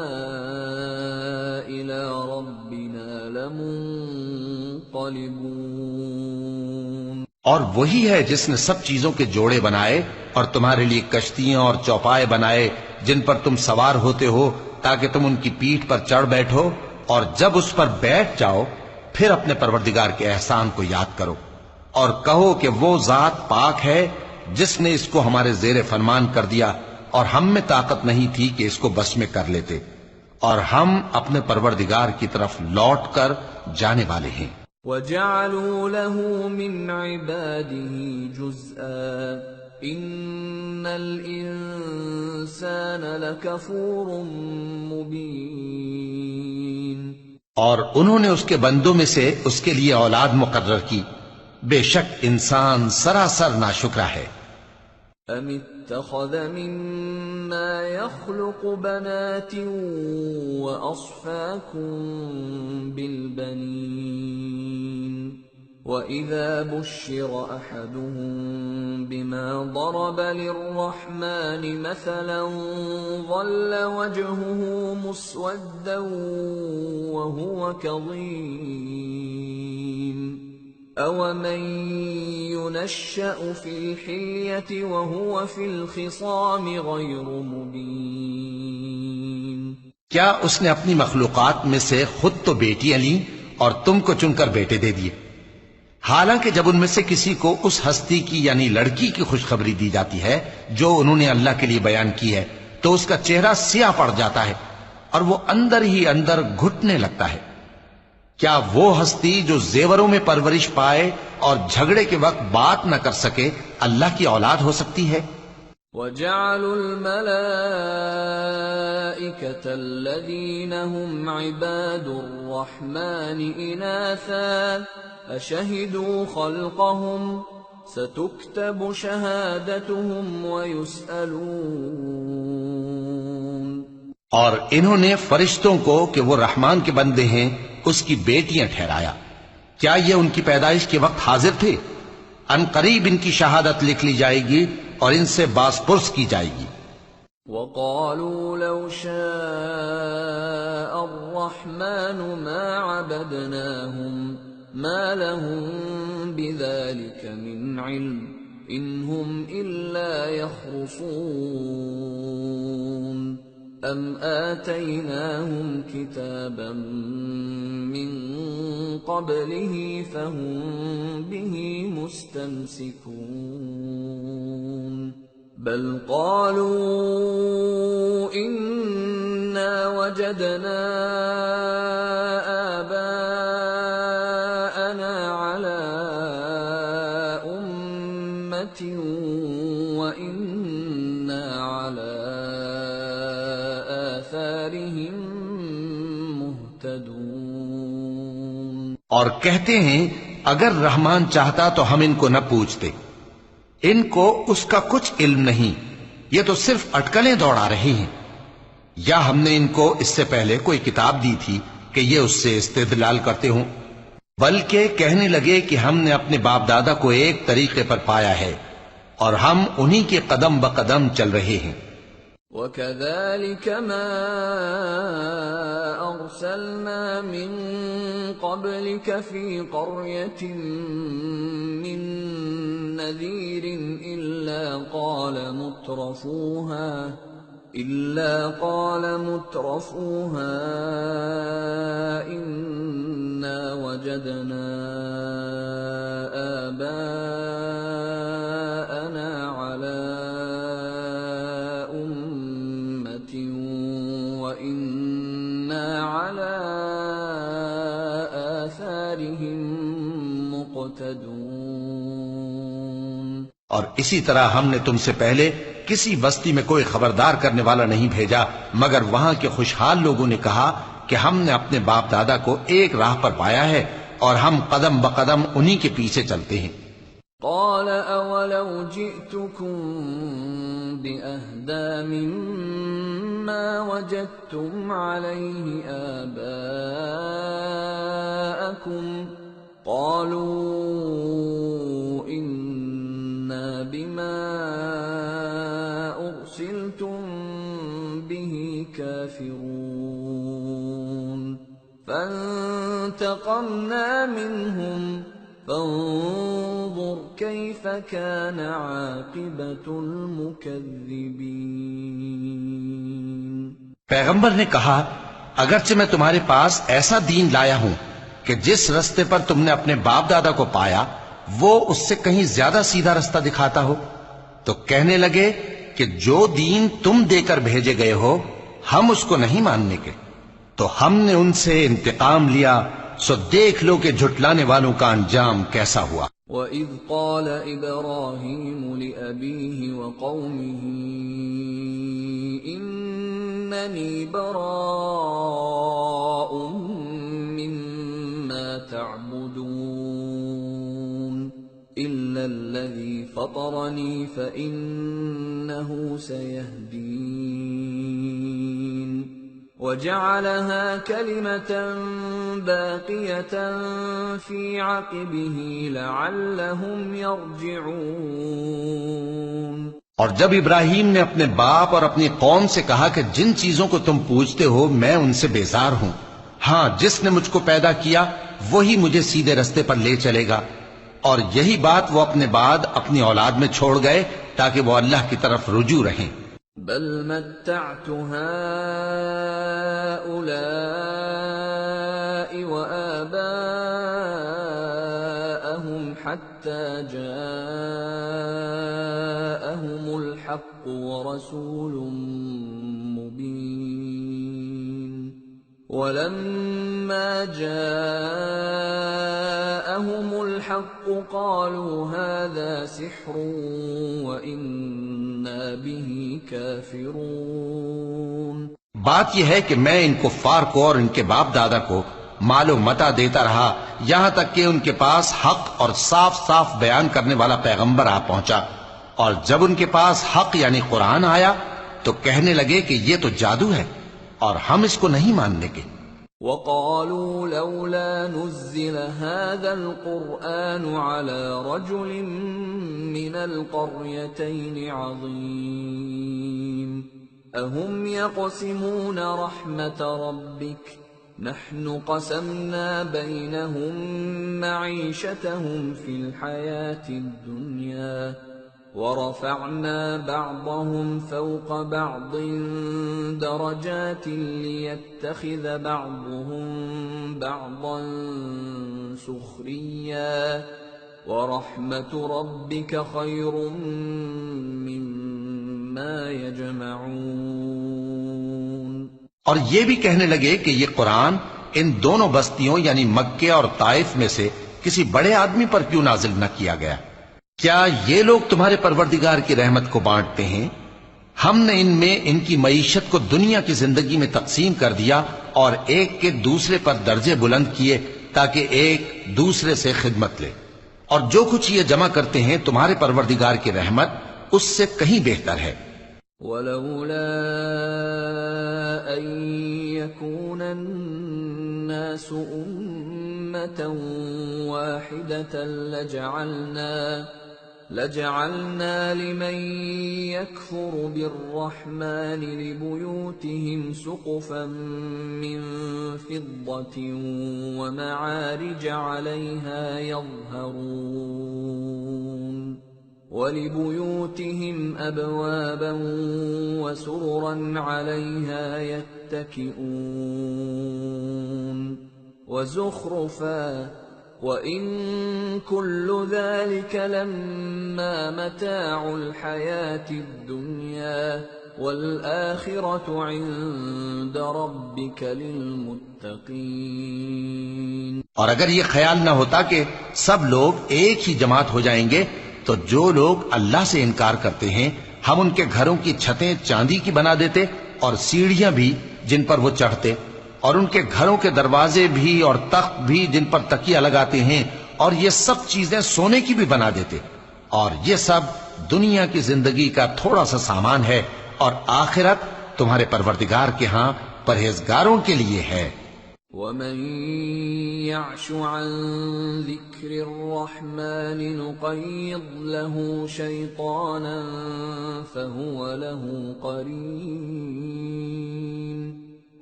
S1: إِلَى رَبِّنَا لَمُنقَلِبُونَ۔
S2: اور وہی ہے جس نے سب چیزوں کے جوڑے بنائے اور تمہارے لیے کشتیاں اور چوپائے بنائے جن پر تم سوار ہوتے ہو تاکہ تم ان کی پیٹھ پر چڑھ بیٹھو، اور جب اس پر بیٹھ جاؤ پھر اپنے پروردگار کے احسان کو یاد کرو اور کہو کہ وہ ذات پاک ہے جس نے اس کو ہمارے زیر فرمان کر دیا اور ہم میں طاقت نہیں تھی کہ اس کو بس میں کر لیتے، اور ہم اپنے پروردگار کی طرف لوٹ کر جانے والے ہیں۔
S1: وَجَعَلُوا لَهُ مِنْ عِبَادِهِ جُزْءًا إِنَّ الْإِنسَانَ لَكَفُورٌ مُبِينٌ۔
S2: اور انہوں نے اس کے بندوں میں سے اس کے لیے اولاد مقرر کی، بے شک انسان سراسر ناشکرا ہے۔
S1: أَمِ اتَّخَذَ مِمَّا يَخْلُقُ بَنَاتٍ وَأَصْفَاكُم بِالْبَنِينَ وَإِذَا بُشِّرَ أَحَدُهُم بِمَا ضَرَبَ لِلرَّحْمَنِ مَثَلًا ظَلَّ وَجْهُهُ مُسْوَدًّا وَهُوَ كَظِيمٌ أَوَمَن يُنَشَّأُ فِي الْحِلْيَةِ وَهُوَ فِي الْخِصَامِ غَيْرُ مُبِينٍ۔
S2: کیا اس نے اپنی مخلوقات میں سے خود تو بیٹیاں لیں اور تم کو چن کر بیٹے دے دیے، حالانکہ جب ان میں سے کسی کو اس ہستی کی یعنی لڑکی کی خوشخبری دی جاتی ہے جو انہوں نے اللہ کے لیے بیان کی ہے تو اس کا چہرہ سیاہ پڑ جاتا ہے اور وہ اندر ہی اندر گھٹنے لگتا ہے۔ کیا وہ ہستی جو زیوروں میں پرورش پائے اور جھگڑے کے وقت بات نہ کر سکے اللہ کی اولاد ہو سکتی ہے؟
S1: وَجَعَلُوا الْمَلَائِكَةَ الَّذِينَ هُمْ عِبَادُ الرَّحْمَنِ إِنَاثًا أَشَهِدُوا خَلْقَهُمْ سَتُكْتَبُ شَهَادَتُهُمْ وَيُسْأَلُونَ۔
S2: اور انہوں نے فرشتوں کو کہ وہ رحمان کے بندے ہیں اس کی بیٹیاں ٹھہرایا، کیا یہ ان کی پیدائش کے وقت حاضر تھے؟ ان قریب ان کی شہادت لکھ لی جائے گی اور ان سے باز پرس کی جائے گی۔
S1: وَقَالُوا لَوْ شَاءَ الرَّحْمَنُ مَا عَبَدْنَاهُمْ مَا لَهُم بِذَلِكَ مِنْ عِلْمٍ إِنْ هُمْ إِلَّا يَخْرُصُونَ أَمْ آتَيْنَاهُمْ كِتَابًا مِّن قَبْلِهِ فَهُمْ بِهِ مُسْتَمْسِكُونَ بَلْ قَالُوا إِنَّا وَجَدْنَا آبَاءَنَا عَلَى أُمَّةٍ وَإِنَّا عَلَى آثَارِهِم مُهْتَدُونَ۔
S2: اور کہتے ہیں اگر رحمان چاہتا تو ہم ان کو نہ پوچھتے، ان کو اس کا کچھ علم نہیں، یہ تو صرف اٹکلیں دوڑا رہے ہیں، یا ہم نے ان کو اس سے پہلے کوئی کتاب دی تھی کہ یہ اس سے استدلال کرتے ہوں، بلکہ کہنے لگے کہ ہم نے اپنے باپ دادا کو ایک طریقے پر پایا ہے اور ہم انہی کے قدم بقدم چل رہے ہیں۔
S1: وَكَذَلِكَ مَا أَرْسَلْنَا مِن قَبْلِكَ فِي قَرْيَةٍ مِّن نَّذِيرٍ إِلَّا قَالَ مُتْرَفُوهَا إِنَّا وَجَدْنَا آبَاءَنَا عَلَى أُمَّةٍ وَإِنَّا عَلَى آثَارِهِم مُقْتَدُونَ۔
S2: اور اسی طرح ہم نے تم سے پہلے کسی بستی میں کوئی خبردار کرنے والا نہیں بھیجا مگر وہاں کے خوشحال لوگوں نے کہا کہ ہم نے اپنے باپ دادا کو ایک راہ پر پایا ہے اور ہم قدم بقدم انہی کے پیچھے چلتے ہیں۔
S1: قَالَ أَوَلَوْ جِئْتُكُم بِأَهْدَىٰ مِمَّا وَجَدتُّمْ عَلَيْهِ آبَاءَكُمْ قَالُوا إِنَّا بما أرسلتم به كافرون فانتقمنا منهم فانظر كيف كان عاقبة المكذبين۔
S2: پیغمبر نے کہا اگرچہ میں تمہارے پاس ایسا دین لایا ہوں کہ جس رستے پر تم نے اپنے باپ دادا کو پایا وہ اس سے کہیں زیادہ سیدھا رستہ دکھاتا ہو، تو کہنے لگے کہ جو دین تم دے کر بھیجے گئے ہو ہم اس کو نہیں ماننے کے، تو ہم نے ان سے انتقام لیا، سو دیکھ لو کہ جھٹلانے والوں کا انجام کیسا ہوا۔
S1: وَإِذْ قَالَ إِبْرَاهِيمُ لِأَبِيهِ وَقَوْمِهِ إِنَّنِي بَرَاءٌ مِّمَّا تَعْبُدُونَ إِلَّا الَّذِي فَطَرَنِي فَإِنَّهُ سَيَهْدِينِ وَجَعَلَهَا كَلِمَةً بَاقِيَةً فِي عَقِبِهِ لَعَلَّهُمْ يَرْجِعُونَ۔
S2: اور جب ابراہیم نے اپنے باپ اور اپنی قوم سے کہا کہ جن چیزوں کو تم پوجتے ہو میں ان سے بیزار ہوں، ہاں جس نے مجھ کو پیدا کیا وہی مجھے سیدھے رستے پر لے چلے گا، اور یہی بات وہ اپنے بعد اپنی اولاد میں چھوڑ گئے تاکہ وہ اللہ کی طرف رجوع رہیں۔
S1: بل متعت هؤلاء وآباءهم حتى جاءهم الحق ورسول مبين ولما جاءهم الحق قالوا هذا سحر وإنا به كافرون۔
S2: بات یہ ہے کہ میں ان کفار کو اور ان کے باپ دادا کو مال و متاع دیتا رہا یہاں تک کہ ان کے پاس حق اور صاف صاف بیان کرنے والا پیغمبر آ پہنچا، اور جب ان کے پاس حق یعنی قرآن آیا تو کہنے لگے کہ یہ تو جادو ہے اور ہم اس کو نہیں ماننے کے۔
S1: وَقَالُوا لَوْلَا نُزِّلَ هَذَا الْقُرْآنُ عَلَى رَجُلٍ مِّنَ الْقَرْيَتَيْنِ عَظِيمٍ أَهُمْ يَقْسِمُونَ رَحْمَةَ رَبِّكَ نَحْنُ قَسَمْنَا بَيْنَهُمْ مَعِيشَتَهُمْ فِي الْحَيَاةِ الدُّنْيَا وَرَفَعْنَا بَعْضَهُمْ فَوْقَ بَعْضٍ دَرَجَاتٍ لِيَتَّخِذَ بَعْضُهُمْ بَعْضًا سُخْرِيًّا وَرَحْمَةُ رَبِّكَ خَيْرٌ مِّمَّا يَجْمَعُونَ۔
S2: اور یہ بھی کہنے لگے کہ یہ قرآن ان دونوں بستیوں یعنی مکے اور طائف میں سے کسی بڑے آدمی پر کیوں نازل نہ کیا گیا؟ کیا یہ لوگ تمہارے پروردگار کی رحمت کو بانٹتے ہیں؟ ہم نے ان میں ان کی معیشت کو دنیا کی زندگی میں تقسیم کر دیا اور ایک کے دوسرے پر درجے بلند کیے تاکہ ایک دوسرے سے خدمت لے، اور جو کچھ یہ جمع کرتے ہیں تمہارے پروردگار کی رحمت اس سے کہیں بہتر ہے۔
S1: وَلَوْلَا أَن يَكُونَ النَّاسُ أُمَّةً وَاحِدَةً لَجَعَلْنَا لِمَن يَكْفُرُ بِالرَّحْمَنِ لِبُيُوتِهِمْ سُقُفًا مِّن فِضَّةٍ وَمَعَارِجَ عَلَيْهَا يَظْهَرُونَ وَلِبُيُوتِهِمْ أَبْوَابًا وَسُرُرًا عَلَيْهَا يَتَّكِئُونَ وَزُخْرُفًا وَإِن كُلُّ ذَلِكَ لَمَّا مَتَاعُ الْحَيَاةِ الدُّنْيَا وَالْآخِرَةُ عِندَ رَبِّكَ لِلْمُتَّقِينَ۔
S2: اور اگر یہ خیال نہ ہوتا کہ سب لوگ ایک ہی جماعت ہو جائیں گے تو جو لوگ اللہ سے انکار کرتے ہیں ہم ان کے گھروں کی چھتیں چاندی کی بنا دیتے اور سیڑھیاں بھی جن پر وہ چڑھتے، اور ان کے گھروں کے دروازے بھی اور تخت بھی جن پر تکیہ لگاتے ہیں، اور یہ سب چیزیں سونے کی بھی بنا دیتے، اور یہ سب دنیا کی زندگی کا تھوڑا سا سامان ہے، اور آخرت تمہارے پروردگار کے ہاں پرہیزگاروں کے لیے ہے۔
S1: ومن يعش عن ذكر الرحمن نقيض له شيطانا فهو له قرين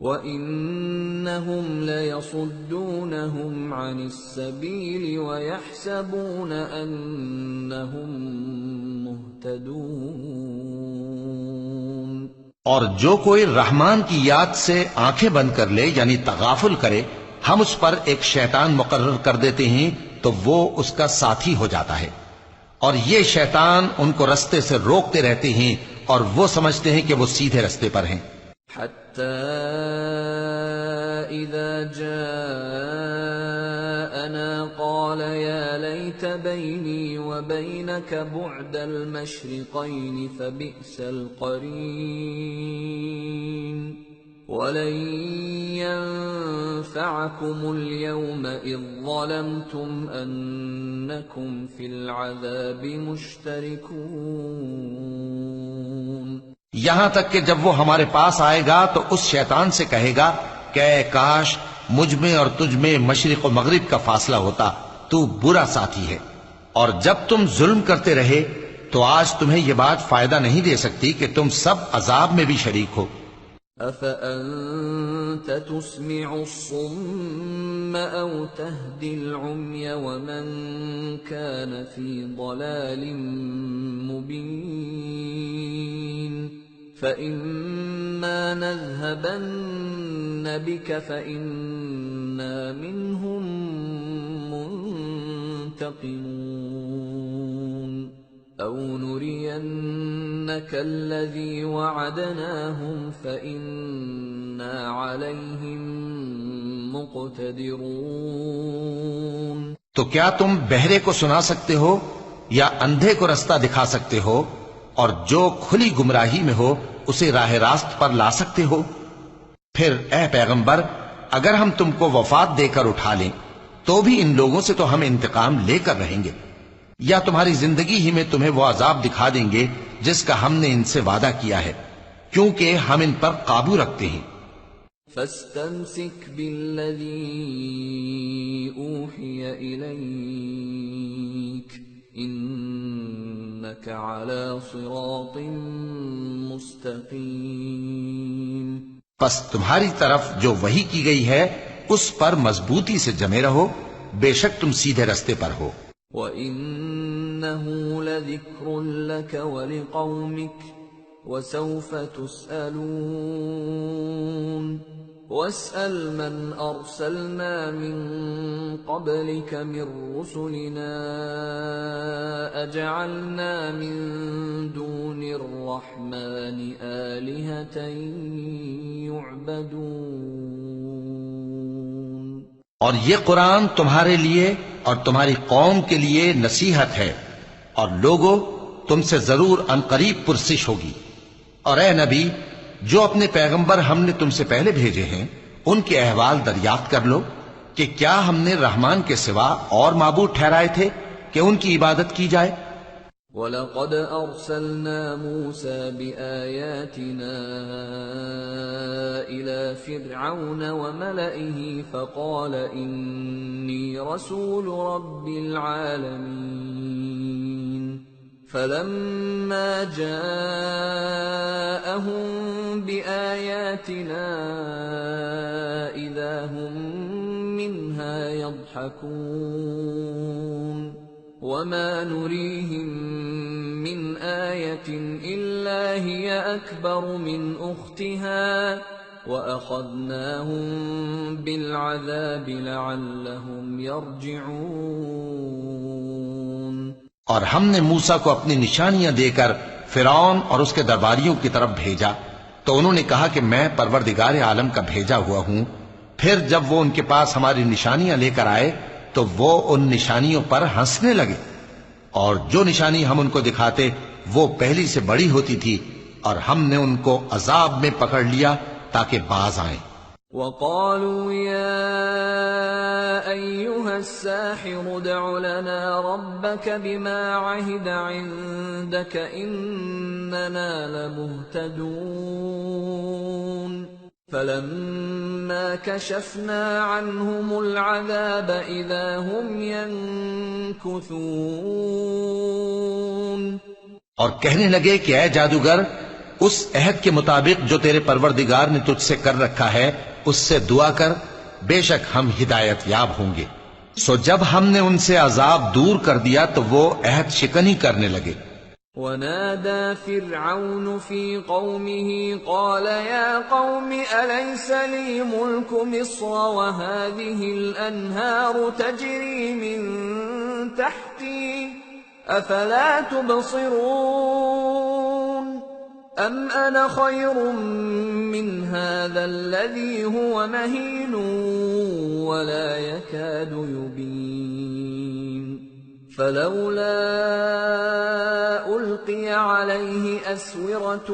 S1: وإنهم ليصدونهم عن السبيل ويحسبون أنهم مهتدون.
S2: اور جو کوئی رحمان کی یاد سے آنکھیں بند کر لے یعنی تغافل کرے، ہم اس پر ایک شیطان مقرر کر دیتے ہیں تو وہ اس کا ساتھی ہو جاتا ہے، اور یہ شیطان ان کو رستے سے روکتے رہتے ہیں اور وہ سمجھتے ہیں کہ وہ سیدھے رستے پر ہیں.
S1: حتى إذا جاءنا قال يا ليت بيني وبينك بعد المشرقين فبئس القرين ولن ينفعكم اليوم إذ ظلمتم أنكم في العذاب مشتركون.
S2: یہاں تک کہ جب وہ ہمارے پاس آئے گا تو اس شیطان سے کہے گا کہ اے کاش مجھ میں اور تجھ میں مشرق و مغرب کا فاصلہ ہوتا، تو برا ساتھی ہے. اور جب تم ظلم کرتے رہے تو آج تمہیں یہ بات فائدہ نہیں دے سکتی کہ تم سب عذاب میں بھی شریک ہو.
S1: أَفَأَنْتَ تُسْمِعُ الصُّمَّ أَوْ تَهْدِي الْعُمْيَ وَمَنْ كَانَ فِي ضَلَالٍ مُبِينٍ فَإِمَّا نَذْهَبَنَّ بِكَ فَإِنَّا مِنْهُمْ مُنْتَقِمُونَ أَوْ نُرِيَنَّكَ الَّذِي وَعَدْنَاهُمْ فَإِنَّا عَلَيْهِمْ مُقْتَدِرُونَ.
S2: تو کیا تم بہرے کو سنا سکتے ہو یا اندھے کو رستہ دکھا سکتے ہو، اور جو کھلی گمراہی میں ہو اسے راہ راست پر لا سکتے ہو؟ پھر اے پیغمبر، اگر ہم تم کو وفات دے کر اٹھا لیں تو بھی ان لوگوں سے تو ہم انتقام لے کر رہیں گے، یا تمہاری زندگی ہی میں تمہیں وہ عذاب دکھا دیں گے جس کا ہم نے ان سے وعدہ کیا ہے، کیونکہ ہم ان پر قابو رکھتے ہیں.
S1: فَاسْتَمْسِكْ بِالَّذِي أُوحِيَ إِلَيْكَ إِنَّكَ عَلَى صِرَاطٍ مُسْتَقِيمٍ.
S2: پس تمہاری طرف جو وحی کی گئی ہے اس پر مضبوطی سے جمے رہو، بے شک تم سیدھے رستے پر ہو.
S1: وَإِنَّهُ لَذِكْرٌ لَكَ وَلِقَوْمِكَ وَسَوْفَ تُسْأَلُونَ. وَاسْأَلْ مَنْ أَرْسَلْنَا مِنْ قَبْلِكَ مِنْ رُسُلِنَا أَجَعَلْنَا مِنْ دُونِ الرَّحْمَنِ آلِهَةً يُعْبَدُونَ.
S2: اور یہ قرآن تمہارے لیے اور تمہاری قوم کے لیے نصیحت ہے، اور لوگوں تم سے ضرور عنقریب پرسش ہوگی. اور اے نبی، جو اپنے پیغمبر ہم نے تم سے پہلے بھیجے ہیں ان کے احوال دریافت کر لو کہ کیا ہم نے رحمان کے سوا اور معبود ٹھہرائے تھے کہ ان کی عبادت کی جائے؟
S1: وَلَقَدْ أَرْسَلْنَا مُوسَى بِآيَاتِنَا إِلَى فِرْعَوْنَ وَمَلَئِهِ فَقَالَ إِنِّي رَسُولُ رَبِّ الْعَالَمِينَ. فَلَمَّا جَاءَهُم بِآيَاتِنَا إِذَا هُم مِّنْهَا يَضْحَكُونَ. وَمَا نُرِيهِم مِّنْ آيَةٍ إِلَّا هِيَ أَكْبَرُ مِنْ أُخْتِهَا وَأَخَذْنَاهُم بِالْعَذَابِ لَعَلَّهُمْ يَرْجِعُونَ.
S2: اور ہم نے موسیٰ کو اپنی نشانیاں دے کر فرعون اور اس کے درباریوں کی طرف بھیجا تو انہوں نے کہا کہ میں پروردگار عالم کا بھیجا ہوا ہوں. پھر جب وہ ان کے پاس ہماری نشانیاں لے کر آئے تو وہ ان نشانیوں پر ہنسنے لگے، اور جو نشانی ہم ان کو دکھاتے وہ پہلی سے بڑی ہوتی تھی، اور ہم نے ان کو عذاب میں پکڑ لیا تاکہ باز آئیں.
S1: وَقَالُوا يَا أَيُّهَا السَّاحِرُ ادْعُ لَنَا رَبَّكَ بِمَا عَهِدَ عِندَكَ إِنَّنَا لَمُهْتَدُونَ. فَلَمَّا كَشَفْنَا عَنْهُمُ الْعَذَابَ إِذَا هُمْ يَنكُثُونَ۔
S2: اور کہنے لگے کہ اے جادوگر، اس عہد کے مطابق جو تیرے پروردگار نے تجھ سے کر رکھا ہے اس سے دعا کر، بے شک ہم ہدایت یاب ہوں گے۔ سو جب ہم نے ان سے عذاب دور کر دیا تو وہ عہد شکنی کرنے لگے۔
S1: وَنَادَى فِرْعَوْنُ فِي قَوْمِهِ قَالَ يَا قَوْمِ أَلَيْسَ لِي مُلْكُ مِصْرَ وَهَٰذِهِ الْأَنْهَارُ تَجْرِي مِن تَحْتِي أَفَلَا تُبْصِرُونَ أَمْ أَنَا خَيْرٌ مِّنْ هَٰذَا الَّذِي هُوَ مَهِينٌ وَلَا يَكَادُ يُبِينُ فَلَوْلَا أُلْقِيَ عَلَيْهِ أَسْوِرَةٌ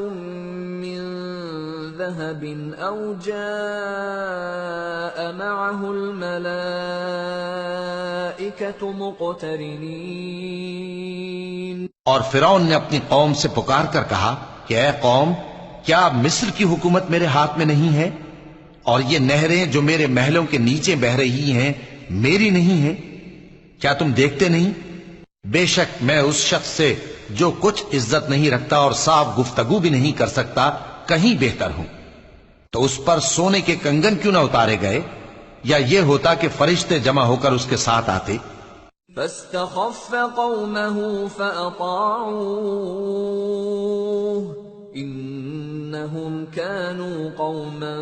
S1: مِّن ذَهَبٍ أَوْ جَاءَ مَعَهُ الْمَلَائِكَةُ مُقْتَرِنِينَ۔
S2: اور فرعون نے اپنی قوم سے پکار کر کہا کہ اے قوم، کیا مصر کی حکومت میرے ہاتھ میں نہیں ہے؟ اور یہ نہریں جو میرے محلوں کے نیچے بہہ رہی ہیں میری نہیں ہیں؟ کیا تم دیکھتے نہیں؟ بے شک میں اس شخص سے جو کچھ عزت نہیں رکھتا اور صاف گفتگو بھی نہیں کر سکتا کہیں بہتر ہوں۔ تو اس پر سونے کے کنگن کیوں نہ اتارے گئے، یا یہ ہوتا کہ فرشتے جمع ہو کر اس کے ساتھ آتے۔
S1: فَاسْتَخَفَّ قَوْمَهُ فَأَطَاعُوهُ إِنَّهُمْ كَانُوا قَوْمًا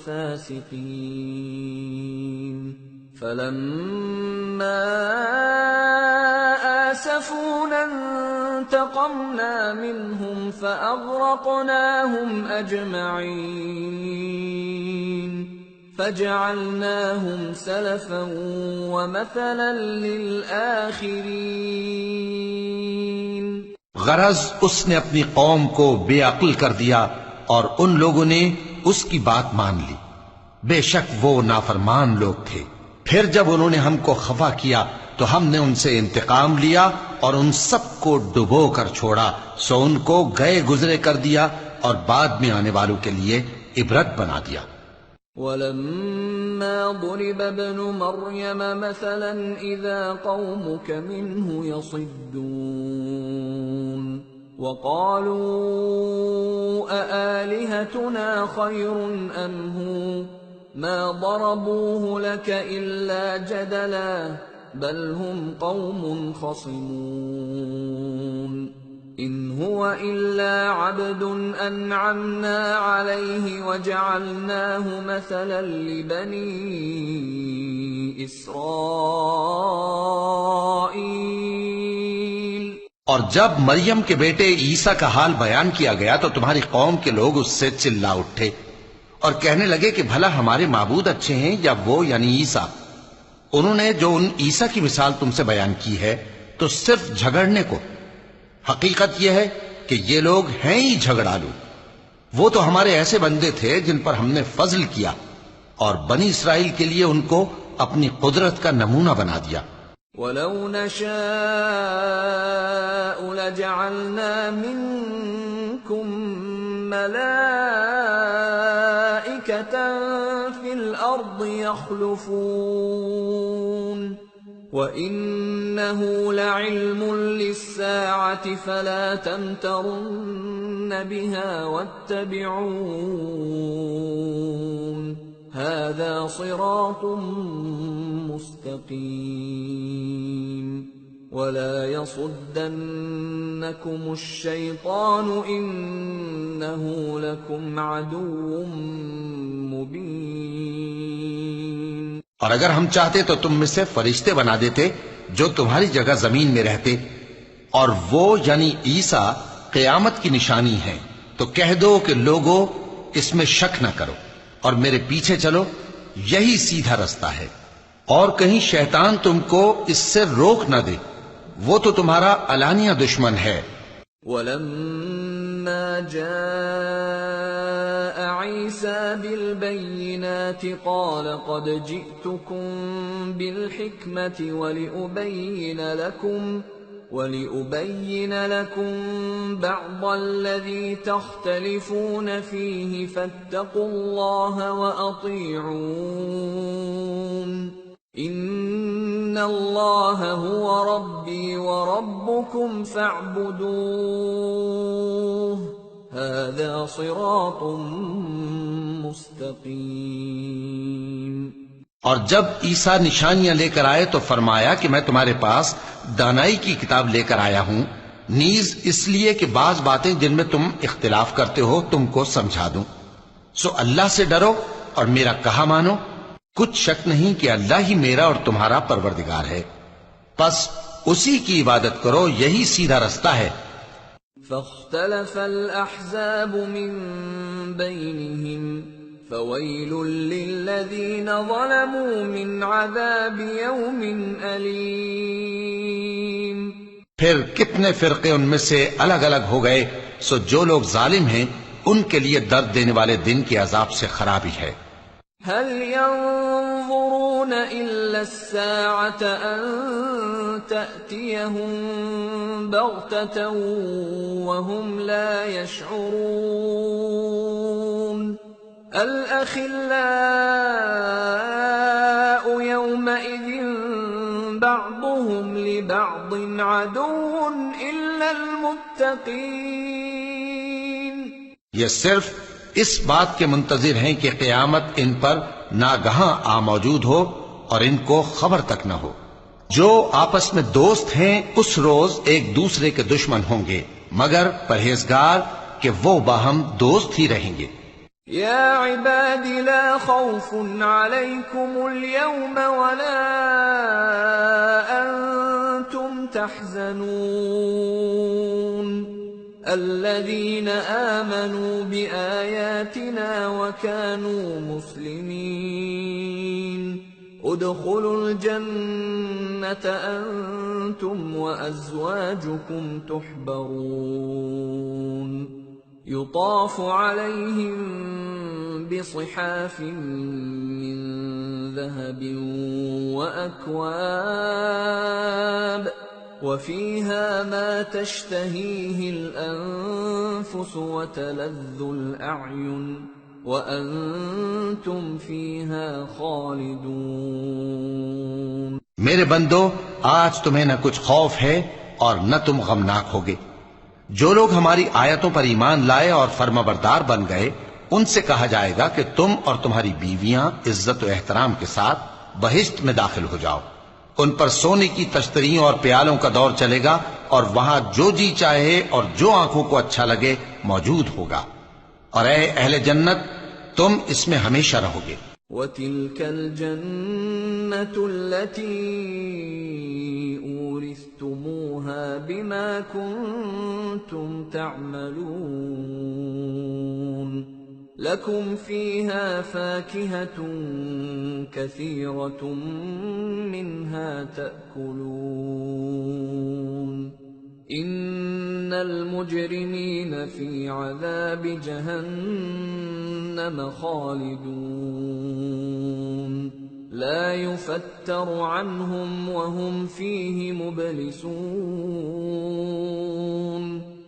S1: فَاسِقِينَ فَلَمَّا آسَفُونَا انتَقَمْنَا مِنْهُمْ فَأَغْرَقْنَاهُمْ أَجْمَعِينَ فَجَعَلْنَاهُمْ سَلَفًا وَمَثَلًا لِلْآخِرِينَ۔
S2: غرض اس نے اپنی قوم کو بے عقل کر دیا اور ان لوگوں نے اس کی بات مان لی، بے شک وہ نافرمان لوگ تھے۔ پھر جب انہوں نے ہم کو خفا کیا تو ہم نے ان سے انتقام لیا اور ان سب کو ڈبو کر چھوڑا، سو ان کو گئے گزرے کر دیا اور بعد میں آنے والوں کے لیے عبرت بنا دیا۔
S1: وَلَمَّا ضُرِبَ ابْنُ مَرْيَمَ مَثَلًا إِذَا قَوْمُكَ مِنْهُ يَصِدُّونَ وَقَالُوا أَآلِهَتُنَا خَيْرٌ أَمْ هُوَ مَا ضَرَبُوهُ لَكَ إِلَّا جَدَلًا بَلْ هُمْ قَوْمٌ خَصِمُونَ إِنْ هُوَ إِلَّا عَبْدٌ أَنْعَمْنَا عَلَيْهِ وَجَعَلْنَاهُ مَثَلًا لِبَنِي إِسْرَائِيلَ۔
S2: اور جب مریم کے بیٹے عیسیٰ کا حال بیان کیا گیا تو تمہاری قوم کے لوگ اس سے چلا اٹھے اور کہنے لگے کہ بھلا ہمارے معبود اچھے ہیں یا وہ یعنی عیسیٰ؟ انہوں نے جو ان عیسیٰ کی مثال تم سے بیان کی ہے تو صرف جھگڑنے کو۔ حقیقت یہ ہے کہ یہ لوگ ہیں ہی جھگڑالو۔ وہ تو ہمارے ایسے بندے تھے جن پر ہم نے فضل کیا اور بنی اسرائیل کے لیے ان کو اپنی قدرت کا نمونہ بنا دیا۔
S1: وَلَوْ نَشَاءُ لَجَعَلْنَا مِنْكُمْ مَلَائِكَةً فِي الْأَرْضِ يَخْلُفُونَ وَإِنَّهُ لَعِلْمٌ لِلسَّاعَةِ فَلَا تَمْتَرُنَّ بِهَا وَاتَّبِعُونِ هَذَا صِرَاطٌ مُسْتَقِيمٌ وَلَا يَصُدَّنَّكُمُ الشَّيْطَانُ إِنَّهُ لَكُمْ عَدُوٌّ مُبِينٌ۔
S2: اور اگر ہم چاہتے تو تم میں سے فرشتے بنا دیتے جو تمہاری جگہ زمین میں رہتے، اور وہ یعنی عیسیٰ قیامت کی نشانی ہے، تو کہہ دو کہ لوگوں اس میں شک نہ کرو اور میرے پیچھے چلو، یہی سیدھا رستہ ہے، اور کہیں شیطان تم کو اس سے روک نہ دے، وہ تو تمہارا علانیہ دشمن ہے۔
S1: وَلَمَّا جَاءَ عِيسَى بِالْبَيِّنَاتِ قَالَ قَدْ جِئْتُكُم بِالْحِكْمَةِ وَلِأُبَيِّنَ لَكُمْ بَعْضَ الَّذِي تَخْتَلِفُونَ فِيهِ فَاتَّقُوا اللَّهَ وَأَطِيعُونِ إِنَّ اللَّهَ هُوَ رَبِّي وَرَبُّكُمْ فَاعْبُدُوهُ هَذَا صِرَاطٌ مُسْتَقِيمٌ۔
S2: اور جب عیسیٰ نشانیاں لے کر آئے تو فرمایا کہ میں تمہارے پاس دانائی کی کتاب لے کر آیا ہوں، نیز اس لیے کہ بعض باتیں جن میں تم اختلاف کرتے ہو تم کو سمجھا دوں۔ سو اللہ سے ڈرو اور میرا کہا مانو، کچھ شک نہیں کہ اللہ ہی میرا اور تمہارا پروردگار ہے، پس اسی کی عبادت کرو، یہی سیدھا رستہ ہے۔
S1: فاختلف الأحزاب من بينهم فويل للذين ظلموا من عذاب يوم أليم۔
S2: پھر کتنے فرقے ان میں سے الگ الگ ہو گئے، سو جو لوگ ظالم ہیں ان کے لیے درد دینے والے دن کے عذاب سے خرابی ہے۔
S1: هل ينظرون إلا الساعة أن تأتيهم بغتة وهم لا يشعرون الأخلاء يومئذ بعضهم لبعض عدو إلا المتقين۔
S2: یہ صرف اس بات کے منتظر ہیں کہ قیامت ان پر ناگہاں آ موجود ہو اور ان کو خبر تک نہ ہو۔ جو آپس میں دوست ہیں اس روز ایک دوسرے کے دشمن ہوں گے، مگر پرہیزگار کہ وہ باہم دوست ہی رہیں گے۔
S1: یا عباد لا خوف علیکم اليوم ولا انتم تحزنون الذين آمنوا بآياتنا وكانوا مسلمين ادخلوا الجنة أنتم وأزواجكم تحبرون يطاف عليهم بصحاف من ذهب وأكواب وفيها ما تشتهيه الأنفس وتلذ الأعين وأنتم فيها خالدون۔
S2: میرے بندو، آج تمہیں نہ کچھ خوف ہے اور نہ تم غمناک ہوگے۔ جو لوگ ہماری آیتوں پر ایمان لائے اور فرما بردار بن گئے ان سے کہا جائے گا کہ تم اور تمہاری بیویاں عزت و احترام کے ساتھ بہشت میں داخل ہو جاؤ۔ ان پر سونے کی تشتریوں اور پیالوں کا دور چلے گا اور وہاں جو جی چاہے اور جو آنکھوں کو اچھا لگے موجود ہوگا، اور اے اہل جنت تم اس میں ہمیشہ رہو گے۔
S1: وَتِلْكَ الْجَنَّةُ الَّتِي أُورِثْتُمُوهَا بِمَا كُنتُمْ تَعْمَلُونَ لَكُمْ فِيهَا فَاكِهَةٌ كَثِيرَةٌ مِّنْهَا تَأْكُلُونَ إِنَّ الْمُجْرِمِينَ فِي عَذَابِ جَهَنَّمَ خَالِدُونَ لَا يُفَتَّرُ عَنْهُمْ وَهُمْ فِيهِ مُبْلِسُونَ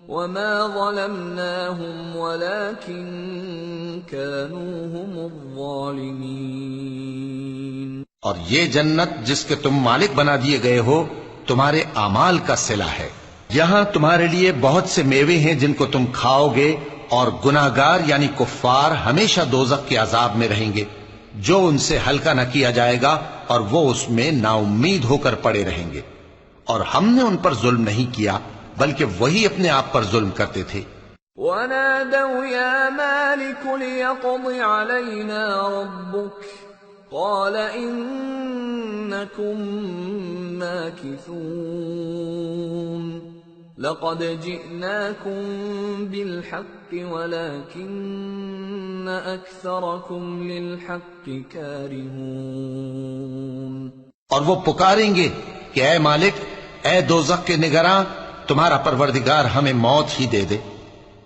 S1: وَمَا ظَلَمْنَاهُمْ وَلَكِنْ كَانُوا هُمُ الظَّالِمِينَ۔
S2: اور یہ جنت جس کے تم مالک بنا دیے گئے ہو تمہارے اعمال کا صلہ ہے۔ یہاں تمہارے لیے بہت سے میوے ہیں جن کو تم کھاؤ گے، اور گناہگار یعنی کفار ہمیشہ دوزخ کے عذاب میں رہیں گے جو ان سے ہلکا نہ کیا جائے گا، اور وہ اس میں نا امید ہو کر پڑے رہیں گے۔ اور ہم نے ان پر ظلم نہیں کیا بلکہ وہی اپنے آپ پر ظلم کرتے تھے۔
S1: وَنَادَوْا يَا مَالِكُ لِيَقْضِ عَلَيْنَا رَبُّكَ قَالَ إِنَّكُمْ مَاكِثُونَ لَقَدْ جِئْنَاكُمْ بِالْحَقِّ وَلَكِنَّ أَكْثَرَكُمْ لِلْحَقِّ كَارِهُونَ۔
S2: اور وہ پکاریں گے کہ اے مالک، اے دوزخ کے نگراں، تمہارا پروردگار ہمیں موت ہی دے دے۔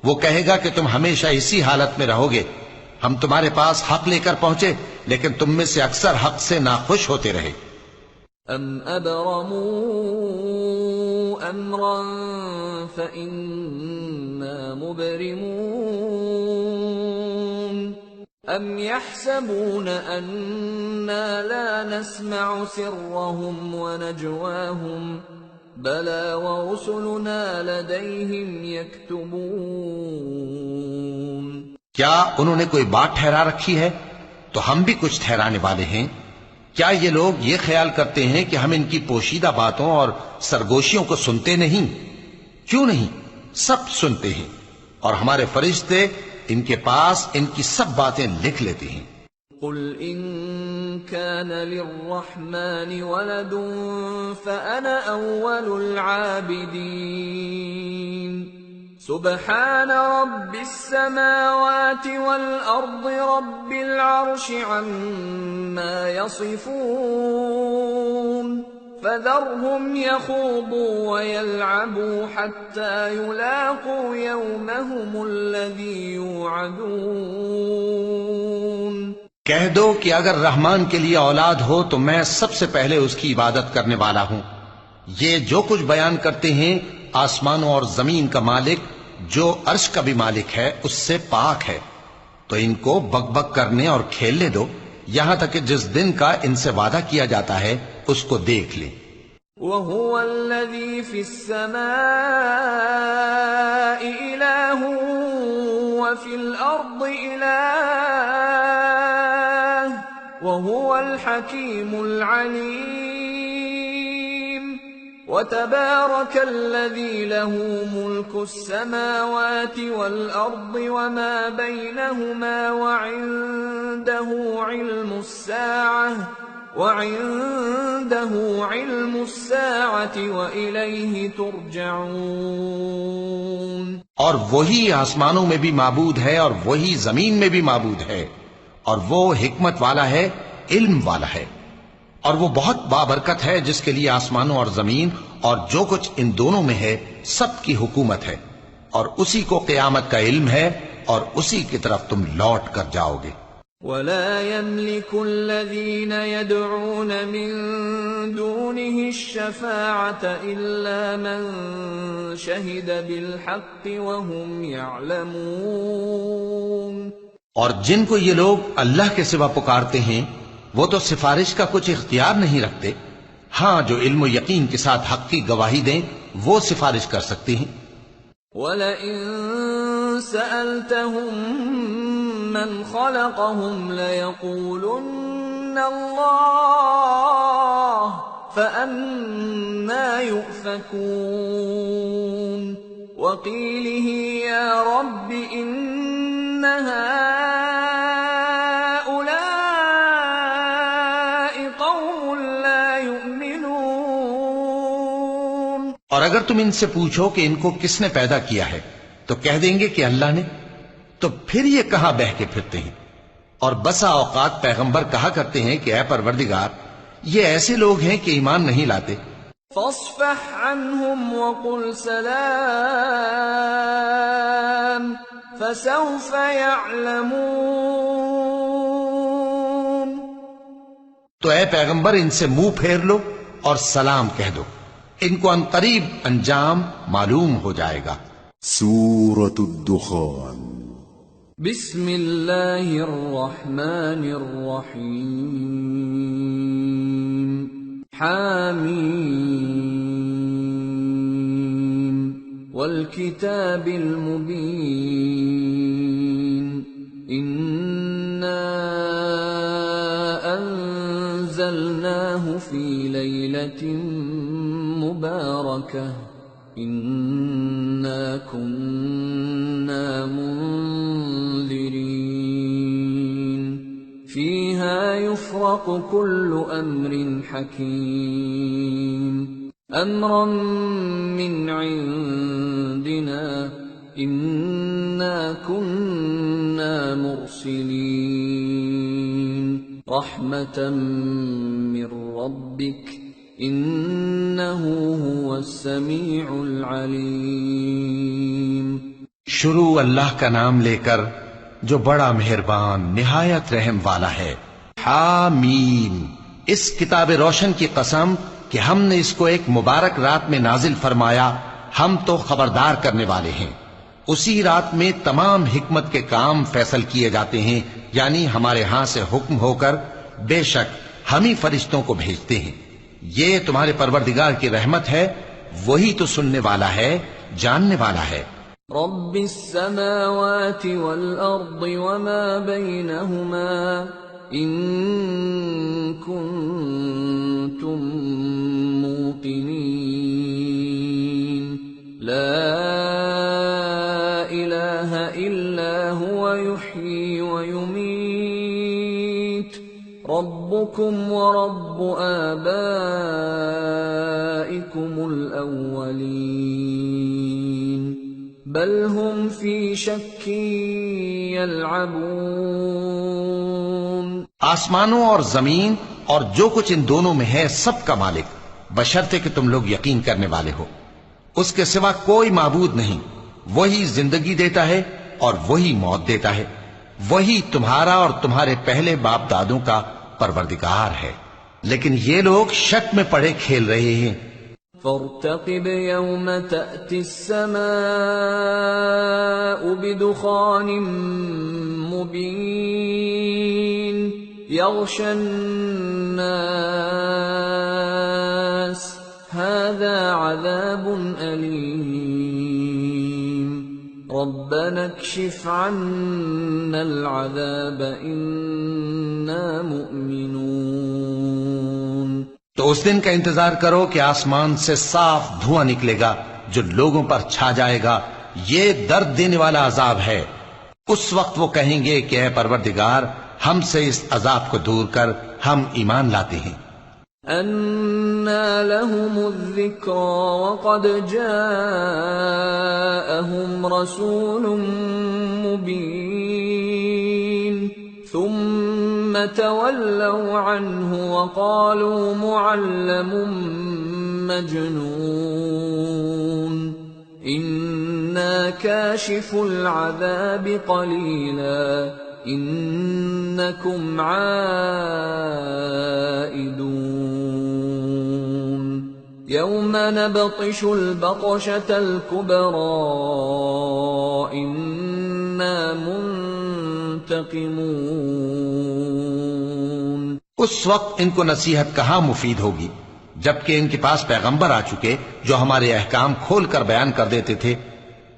S2: وہ کہے گا کہ تم ہمیشہ اسی حالت میں رہو گے، ہم تمہارے پاس حق لے کر پہنچے لیکن تم میں سے اکثر حق سے ناخوش ہوتے رہے۔
S1: أَمْ أَبْرَمُوا أمرا فإنا مبرمون أم يحسبون أنا لا نسمع سرهم ونجواهم بلى ورسلنا لديهم يكتبون
S2: کیا انہوں نے کوئی بات ٹھہرا رکھی ہے تو ہم بھی کچھ ٹھہرانے والے ہیں؟ کیا یہ لوگ یہ خیال کرتے ہیں کہ ہم ان کی پوشیدہ باتوں اور سرگوشیوں کو سنتے نہیں؟ کیوں نہیں، سب سنتے ہیں، اور ہمارے فرشتے ان کے پاس ان کی سب باتیں لکھ لیتے ہیں۔
S1: قل إن كان للرحمن ولد فأنا أول العابدين سبحان رب السماوات والأرض رب العرش عما يصفون فذرهم يخوضوا ويلعبوا حتى يلاقوا يومهم الذي يوعدون۔
S2: کہہ دو کہ اگر رحمان کے لیے اولاد ہو تو میں سب سے پہلے اس کی عبادت کرنے والا ہوں۔ یہ جو کچھ بیان کرتے ہیں آسمانوں اور زمین کا مالک جو عرش کا بھی مالک ہے اس سے پاک ہے، تو ان کو بک بک کرنے اور کھیلنے دو یہاں تک کہ جس دن کا ان سے وعدہ کیا جاتا ہے اس کو دیکھ لیں۔
S1: وَهُوَ الَّذِي فِي السَّمَاءِ إِلَٰهٌ وَفِي الْأَرْضِ إِلَٰهٌ وَهُوَ الْحَكِيمُ الْعَلِيمُ وَتَبَارَكَ الَّذِي لَهُ مُلْكُ السَّمَاوَاتِ وَالْأَرْضِ وَمَا بَيْنَهُمَا وَعِندَهُ عِلْمُ السَّاعَةِ وَإِلَيْهِ تُرْجَعُونَ۔
S2: اور وہی آسمانوں میں بھی معبود ہے اور وہی زمین میں بھی معبود ہے، اور وہ حکمت والا ہے، علم والا ہے، اور وہ بہت بابرکت ہے جس کے لیے آسمانوں اور زمین اور جو کچھ ان دونوں میں ہے سب کی حکومت ہے، اور اسی کو قیامت کا علم ہے اور اسی کی طرف تم لوٹ کر جاؤ گے۔
S1: وَلَا يَمْلِكُ الَّذِينَ يَدْعُونَ مِن دُونِهِ الشَّفَاعَةَ إِلَّا مَن شَهِدَ بِالْحَقِّ وَهُمْ يَعْلَمُونَ۔
S2: اور جن کو یہ لوگ اللہ کے سوا پکارتے ہیں وہ تو سفارش کا کچھ اختیار نہیں رکھتے، ہاں جو علم و یقین کے ساتھ حق کی گواہی دیں وہ سفارش کر سکتے ہیں۔
S1: وَلَئِن سَأَلْتَهُم مَّنْ خَلَقَهُمْ لَيَقُولُنَّ اللَّهُ فَأَنَّىٰ يُؤْفَكُونَ وَقِيلِهِ يَا رَبِّ إِنَّ هَٰؤُلَاءِ قَوْمٌ لَّا يُؤْمِنُونَ۔
S2: اور اگر تم ان سے پوچھو کہ ان کو کس نے پیدا کیا ہے تو کہہ دیں گے کہ اللہ نے، تو پھر یہ کہاں بہہ کے پھرتے ہیں۔ اور بسا اوقات پیغمبر کہا کرتے ہیں کہ اے پروردگار یہ ایسے لوگ ہیں کہ ایمان نہیں لاتے۔
S1: فاصفح عنهم وقل سلام فسوف يعلمون۔
S2: تو اے پیغمبر ان سے منہ پھیر لو اور سلام کہہ دو، ان کو عنقریب انجام معلوم ہو جائے گا۔
S3: سورة الدخان۔
S1: بسم اللہ الرحمن الرحیم۔ حامیم والکتاب المبین انا انزلناه فی لیلۃ مبارکہ انا كنا منذرين فيها يفرق كل امر حكيم امرا من عندنا انا كنا مرسلين رحمة من ربك انه هو السميع العليم۔
S2: شروع اللہ کا نام لے کر جو بڑا مہربان نہایت رحم والا ہے۔ حامیم، اس کتاب روشن کی قسم کہ ہم نے اس کو ایک مبارک رات میں نازل فرمایا، ہم تو خبردار کرنے والے ہیں۔ اسی رات میں تمام حکمت کے کام فیصل کیے جاتے ہیں، یعنی ہمارے ہاں سے حکم ہو کر بے شک ہم ہی فرشتوں کو بھیجتے ہیں۔ یہ تمہارے پروردگار کی رحمت ہے، وہی تو سننے والا ہے، جاننے والا ہے۔
S1: رب السماوات والأرض وما بينهما إن كنتم موقنين لا إله إلا هو يحيي ويميت ربكم ورب آبائكم الأولين بل هم في شك يلعبون۔
S2: آسمانوں اور زمین اور جو کچھ ان دونوں میں ہے سب کا مالک، بشرطے کہ تم لوگ یقین کرنے والے ہو۔ اس کے سوا کوئی معبود نہیں، وہی زندگی دیتا ہے اور وہی موت دیتا ہے، وہی تمہارا اور تمہارے پہلے باپ دادوں کا پروردگار ہے، لیکن یہ لوگ شک میں پڑے کھیل رہے ہیں۔
S1: فارتقب يوم تأتي السماء بدخان مبين يغشى الناس هذا عذاب أليم ربنا اكشف عنا العذاب إنا مؤمنون۔
S2: تو اس دن کا انتظار کرو کہ آسمان سے صاف دھواں نکلے گا جو لوگوں پر چھا جائے گا، یہ درد دینے والا عذاب ہے۔ اس وقت وہ کہیں گے کہ اے پروردگار ہم سے اس عذاب کو دور کر، ہم ایمان لاتے ہیں۔
S1: أَنَّى لَهُمُ الذِّكْرَى وَقَدْ جَاءَهُمْ رَسُولٌ مُبِينٌ ثُمَّ تَوَلَّوْا عَنْهُ وَقَالُوا مُعَلَّمٌ مَجْنُونٌ إِنَّا كَاشِفُو الْعَذَابِ قَلِيلًا إِنَّكُمْ عَائِدُونَ يَوْمَ نَبْطِشُ الْبَطْشَةَ الْكُبْرَى إِنَّا منتقمون۔
S2: اس وقت ان کو نصیحت کہاں مفید ہوگی، جبکہ ان کے پاس پیغمبر آ چکے جو ہمارے احکام کھول کر بیان کر دیتے تھے۔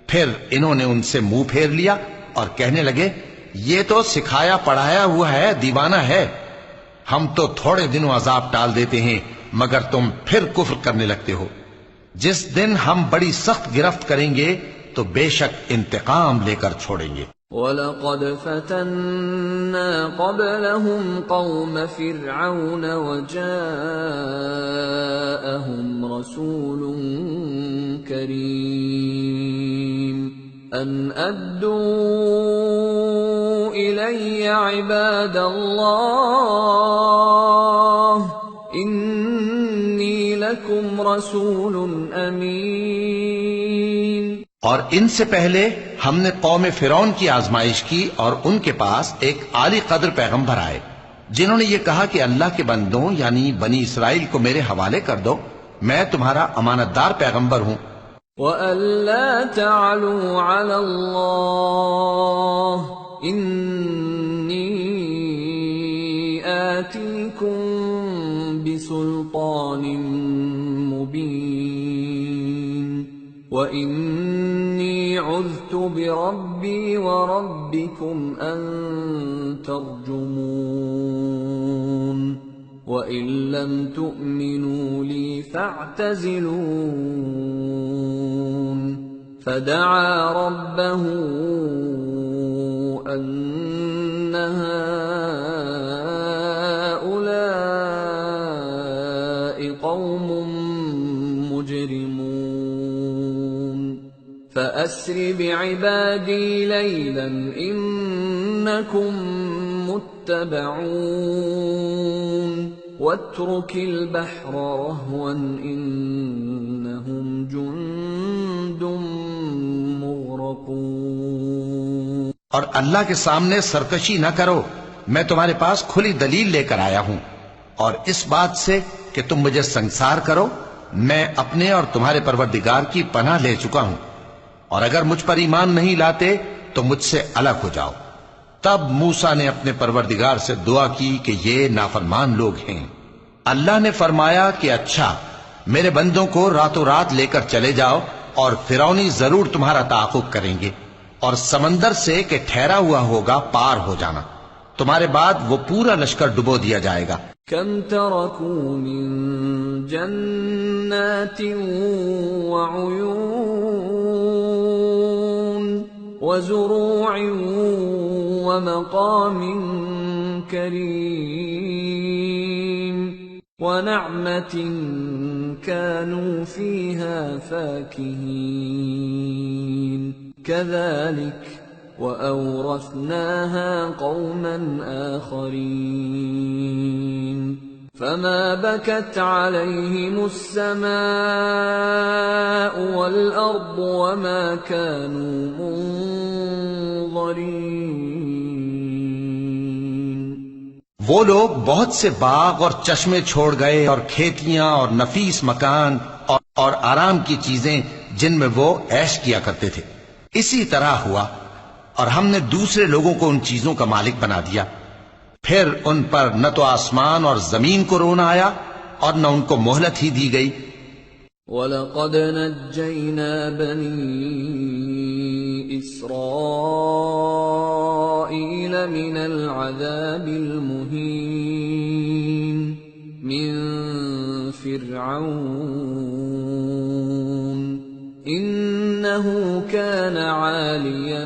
S2: پھر انہوں نے ان سے منہ پھیر لیا اور کہنے لگے یہ تو سکھایا پڑھایا ہوا ہے، دیوانہ ہے، ہم تو تھوڑے دنوں عذاب ٹال دیتے ہیں مگر تم پھر کفر کرنے لگتے ہو۔ جس دن ہم بڑی سخت گرفت کریں گے تو بے شک انتقام لے کر چھوڑیں گے۔
S1: وَلَقَدْ فَتَنَّا قَبْلَهُمْ قَوْمَ فِرْعَوْنَ وَجَاءَهُمْ رَسُولٌ كَرِيمٌ أَنْ أَدُّوا إِلَيَّ عِبَادَ اللَّهِ إِنِّي لَكُمْ رَسُولٌ أَمِينٌ۔
S2: اور ان سے پہلے ہم نے قوم فرعون کی آزمائش کی اور ان کے پاس ایک عالی قدر پیغمبر آئے جنہوں نے یہ کہا کہ اللہ کے بندوں یعنی بنی اسرائیل کو میرے حوالے کر دو، میں تمہارا امانت دار پیغمبر ہوں۔
S1: وَأَلَّا تَعْلُوا عَلَى اللَّهِ إِنِّي آتِيكُمْ بِسُلْطَانٍ مُبِينٍ وَإِنِّي عُذْتُ بِرَبِّي وَرَبِّكُمْ أَن تَرْجُمُونِ وَإِن لَّمْ تُؤْمِنُوا لِي فَاعْتَزِلُونِ فَدَعَا رَبَّهُ أَنَّ هَٰؤُلَاءِ قَوْمٌ مُجْرِمُونَ فَأَسْرِ بِعِبَادِي لَيْلًا إِنَّكُمْ مُتَّبَعُونَ وَاتْرُكِ الْبَحْرَ رَهْوًا إِنَّهُمْ جُندٌ مُغْرَقُونَ۔
S2: اور اللہ کے سامنے سرکشی نہ کرو، میں تمہارے پاس کھلی دلیل لے کر آیا ہوں، اور اس بات سے کہ تم مجھے سنسار کرو، میں اپنے اور تمہارے پروردگار کی پناہ لے چکا ہوں، اور اگر مجھ پر ایمان نہیں لاتے تو مجھ سے الگ ہو جاؤ۔ تب موسیٰ نے اپنے پروردگار سے دعا کی کہ یہ نافرمان لوگ ہیں۔ اللہ نے فرمایا کہ اچھا، میرے بندوں کو راتوں رات لے کر چلے جاؤ، اور فرعونی ضرور تمہارا تعاقب کریں گے، اور سمندر سے کہ ٹھہرا ہوا ہوگا پار ہو جانا، تمہارے بعد وہ پورا لشکر ڈبو دیا جائے گا۔
S1: كم تركوا من جنات وعيون وزروع ومقام كريم ونعمة كانوا فيها فاكهين كذلك وأورثناها قوما آخرين فما بكت عليهم السماء والأرض وما كانوا منظرين۔
S2: وہ لوگ بہت سے باغ اور چشمے چھوڑ گئے، اور کھیتیاں اور نفیس مکان اور آرام کی چیزیں جن میں وہ عیش کیا کرتے تھے۔ اسی طرح ہوا، اور ہم نے دوسرے لوگوں کو ان چیزوں کا مالک بنا دیا، پھر ان پر نہ تو آسمان اور زمین کو رونا آیا اور نہ ان کو مہلت ہی دی گئی۔
S1: وَلَقَدْ نَجَّيْنَا بَنِي إِسْرَائِيلَ مِنَ الْعَذَابِ الْمُهِينِ مِنْ فِرْعَوْنَ إِنَّهُ كَانَ عَالِيًا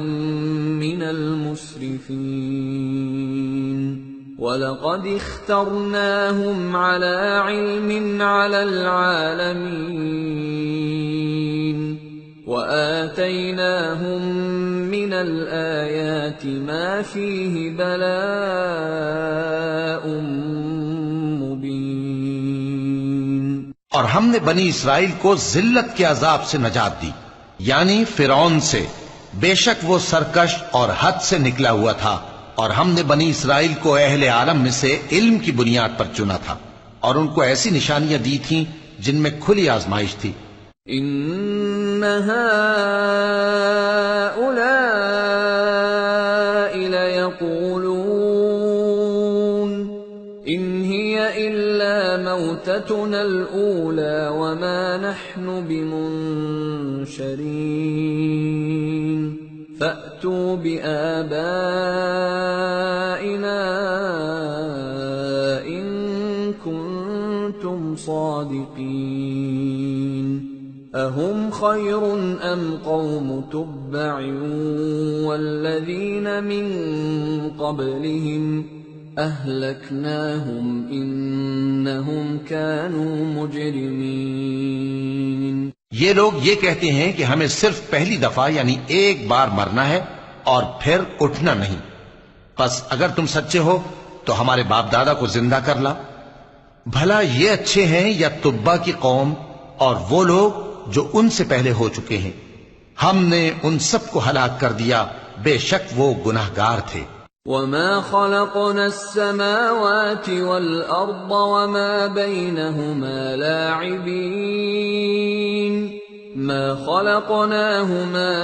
S1: مِنَ الْمُسْرِفِينَ وَلَقَدِ اخْتَرْنَاهُمْ عَلَى عِلْمٍ عَلَى الْعَالَمِينَ وَآتَيْنَاهُمْ مِنَ الْآيَاتِ مَا فِيهِ بَلَاءٌ مُبِينٌ۔
S2: اور ہم نے بنی اسرائیل کو ذلت کے عذاب سے نجات دی، یعنی فرعون سے، بے شک وہ سرکش اور حد سے نکلا ہوا تھا، اور ہم نے بنی اسرائیل کو اہل عالم میں سے علم کی بنیاد پر چنا تھا، اور ان کو ایسی نشانیاں دی تھیں جن میں کھلی آزمائش تھی۔
S1: ان هؤلاء ليقولون ان هي الا موتتنا الاولى وما نحن بمنشرين فأتوا بآبائنا إن كنتم صادقين أهم خير أم قوم تبع والذين من قبلهم أهلكناهم إنهم كانوا مجرمين۔
S2: یہ لوگ یہ کہتے ہیں کہ ہمیں صرف پہلی دفعہ یعنی ایک بار مرنا ہے اور پھر اٹھنا نہیں، پس اگر تم سچے ہو تو ہمارے باپ دادا کو زندہ کر لا۔ بھلا یہ اچھے ہیں یا تبا کی قوم اور وہ لوگ جو ان سے پہلے ہو چکے ہیں؟ ہم نے ان سب کو ہلاک کر دیا، بے شک وہ گناہگار تھے۔
S1: وَمَا خَلَقْنَا السَّمَاوَاتِ وَالْأَرْضَ وَمَا بَيْنَهُمَا لَاعِبِينَ مَا خَلَقْنَاهُمَا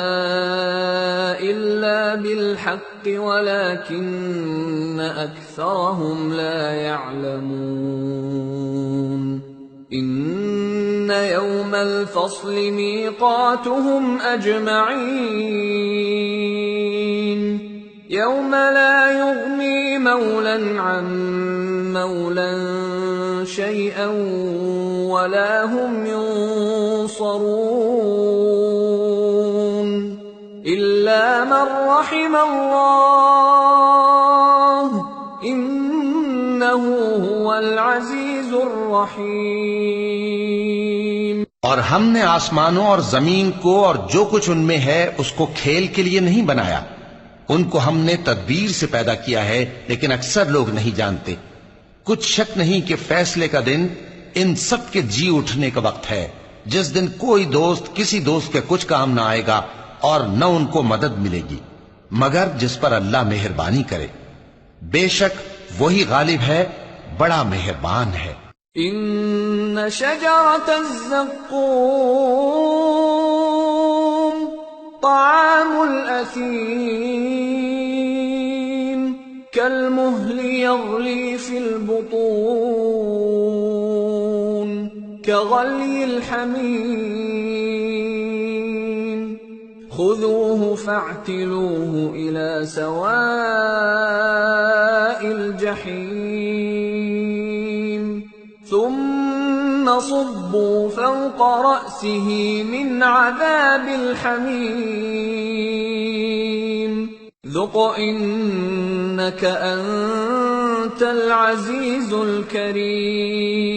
S1: إِلَّا بِالْحَقِّ وَلَكِنَّ أَكْثَرَهُمْ لَا يَعْلَمُونَ إِنَّ يَوْمَ الْفَصْلِ مِيقَاتُهُمْ أَجْمَعِينَ يوم لا يغني مولا عن مولا شيئا ولا هم ينصرون إلا من رحم الله إنه هو العزيز الرحيم۔
S2: اور ہم نے آسمانوں اور زمین کو اور جو کچھ ان میں ہے اس کو کھیل کے لیے نہیں بنایا، ان کو ہم نے تدبیر سے پیدا کیا ہے، لیکن اکثر لوگ نہیں جانتے۔ کچھ شک نہیں کہ فیصلے کا دن ان سب کے جی اٹھنے کا وقت ہے، جس دن کوئی دوست کسی دوست کے کچھ کام نہ آئے گا اور نہ ان کو مدد ملے گی مگر جس پر اللہ مہربانی کرے، بے شک وہی غالب ہے، بڑا مہربان ہے۔
S1: إن شجرة الزقوم طعام الأثيم كالمهل يغلي في البطون كغلي الحميم خذوه فاعتلوه إلى سواء الجحيم ثم صبوا فوق رأسه من عذاب الحميم ذق إنك أنت العزيز الكريم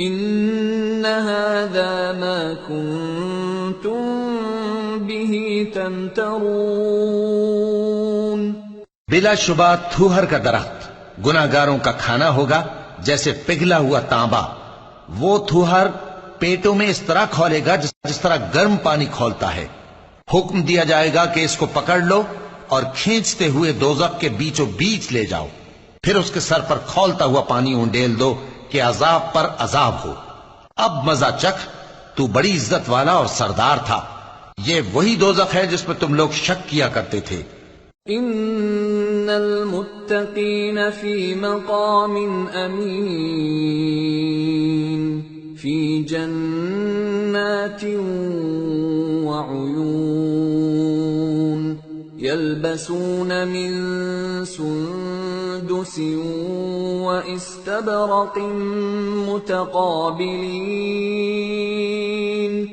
S1: إن هذا ما كنتم به تمترون.
S2: بلا شبہ تھوہر کا درخت گناہگاروں کا کھانا ہوگا جیسے پگھلا ہوا تانبا. وہ تھوہر پیٹوں میں اس طرح کھولے گا جس طرح گرم پانی کھولتا ہے. حکم دیا جائے گا کہ اس کو پکڑ لو اور کھینچتے ہوئے دوزخ کے بیچوں بیچ لے جاؤ. پھر اس کے سر پر کھولتا ہوا پانی اونڈیل دو کہ عذاب پر عذاب ہو. اب مزہ چکھ، تو بڑی عزت والا اور سردار تھا. یہ وہی دوزخ ہے جس میں تم لوگ شک کیا کرتے تھے.
S1: ان المتقین فی مقام امین فی جنات وعیون یلبسون من سندس واستبرق متقابلین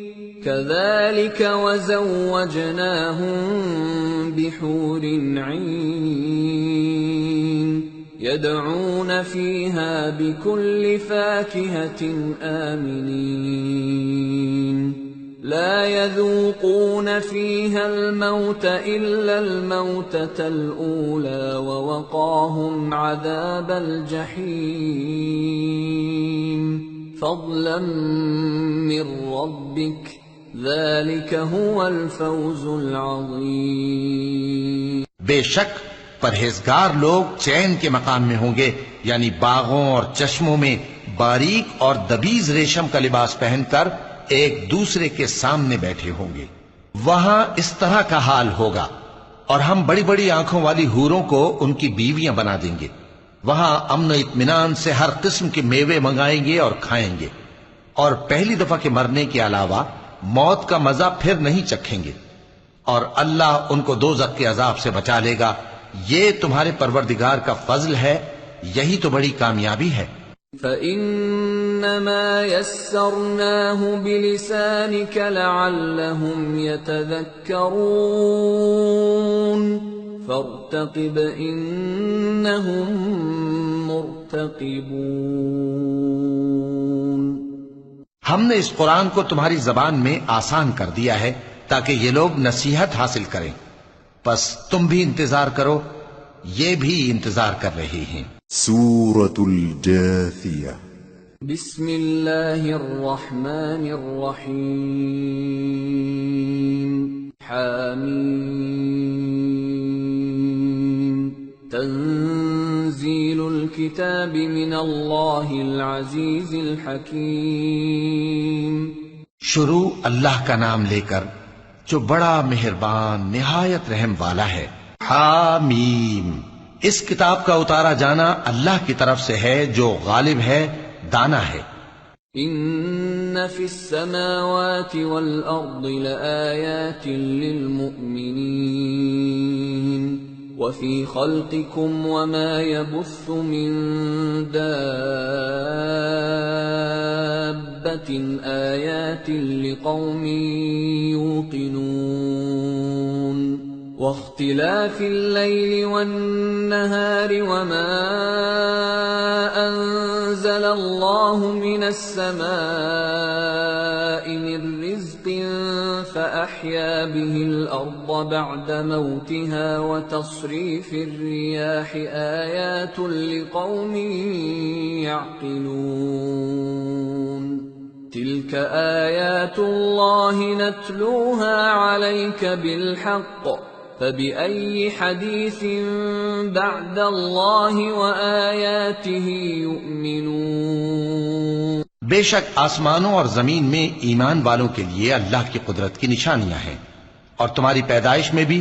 S1: كذلك وزوجناهم بحور عين يدعون فيها بكل فاكهة آمنين لا يذوقون فيها الموت إلا الموتة الأولى ووقاهم عذاب الجحيم فضلا من ربك ذلك هو الفوز العظیم.
S2: بے شک پرہیزگار لوگ چین کے مقام میں ہوں گے، یعنی باغوں اور چشموں میں باریک اور دبیز ریشم کا لباس پہن کر ایک دوسرے کے سامنے بیٹھے ہوں گے. وہاں اس طرح کا حال ہوگا، اور ہم بڑی بڑی آنکھوں والی حوروں کو ان کی بیویاں بنا دیں گے. وہاں امن و اطمینان سے ہر قسم کے میوے منگائیں گے اور کھائیں گے، اور پہلی دفعہ کے مرنے کے علاوہ موت کا مزہ پھر نہیں چکھیں گے، اور اللہ ان کو دوزخ کے عذاب سے بچا لے گا. یہ تمہارے پروردگار کا فضل ہے، یہی تو بڑی کامیابی ہے.
S1: فَإِنَّمَا يَسَّرْنَاهُ بِلِسَانِكَ لَعَلَّهُمْ يَتَذَكَّرُونَ فَارْتَقِبْ إِنَّهُمْ مُرْتَقِبُونَ.
S2: ہم نے اس قرآن کو تمہاری زبان میں آسان کر دیا ہے تاکہ یہ لوگ نصیحت حاصل کریں. پس تم بھی انتظار کرو، یہ بھی انتظار کر رہے ہیں.
S3: سورة الجاثية.
S1: بسم اللہ الرحمن الرحیم. حامیم. تنزیل الكتاب من اللہ العزیز الحکیم.
S2: شروع اللہ کا نام لے کر جو بڑا مہربان نہایت رحم والا ہے. حامیم. اس کتاب کا اتارا جانا اللہ کی طرف سے ہے جو غالب ہے، دانا ہے.
S1: ان فی السماوات والارض لآیات للمؤمنین وفی خلقکم وما يبث من دابة آیات لقوم یوقنون. واختلاف الليل والنهار وما أنزل الله من السماء من رزق فأحيا به الأرض بعد موتها وتصريف الرياح آيات لقوم يعقلون. تلك آيات الله نتلوها عليك بالحق فبأي حديث بعد الله وآياته يؤمنون۔
S2: بے شک آسمانوں اور زمین میں ایمان والوں کے لیے اللہ کی قدرت کی نشانیاں ہیں، اور تمہاری پیدائش میں بھی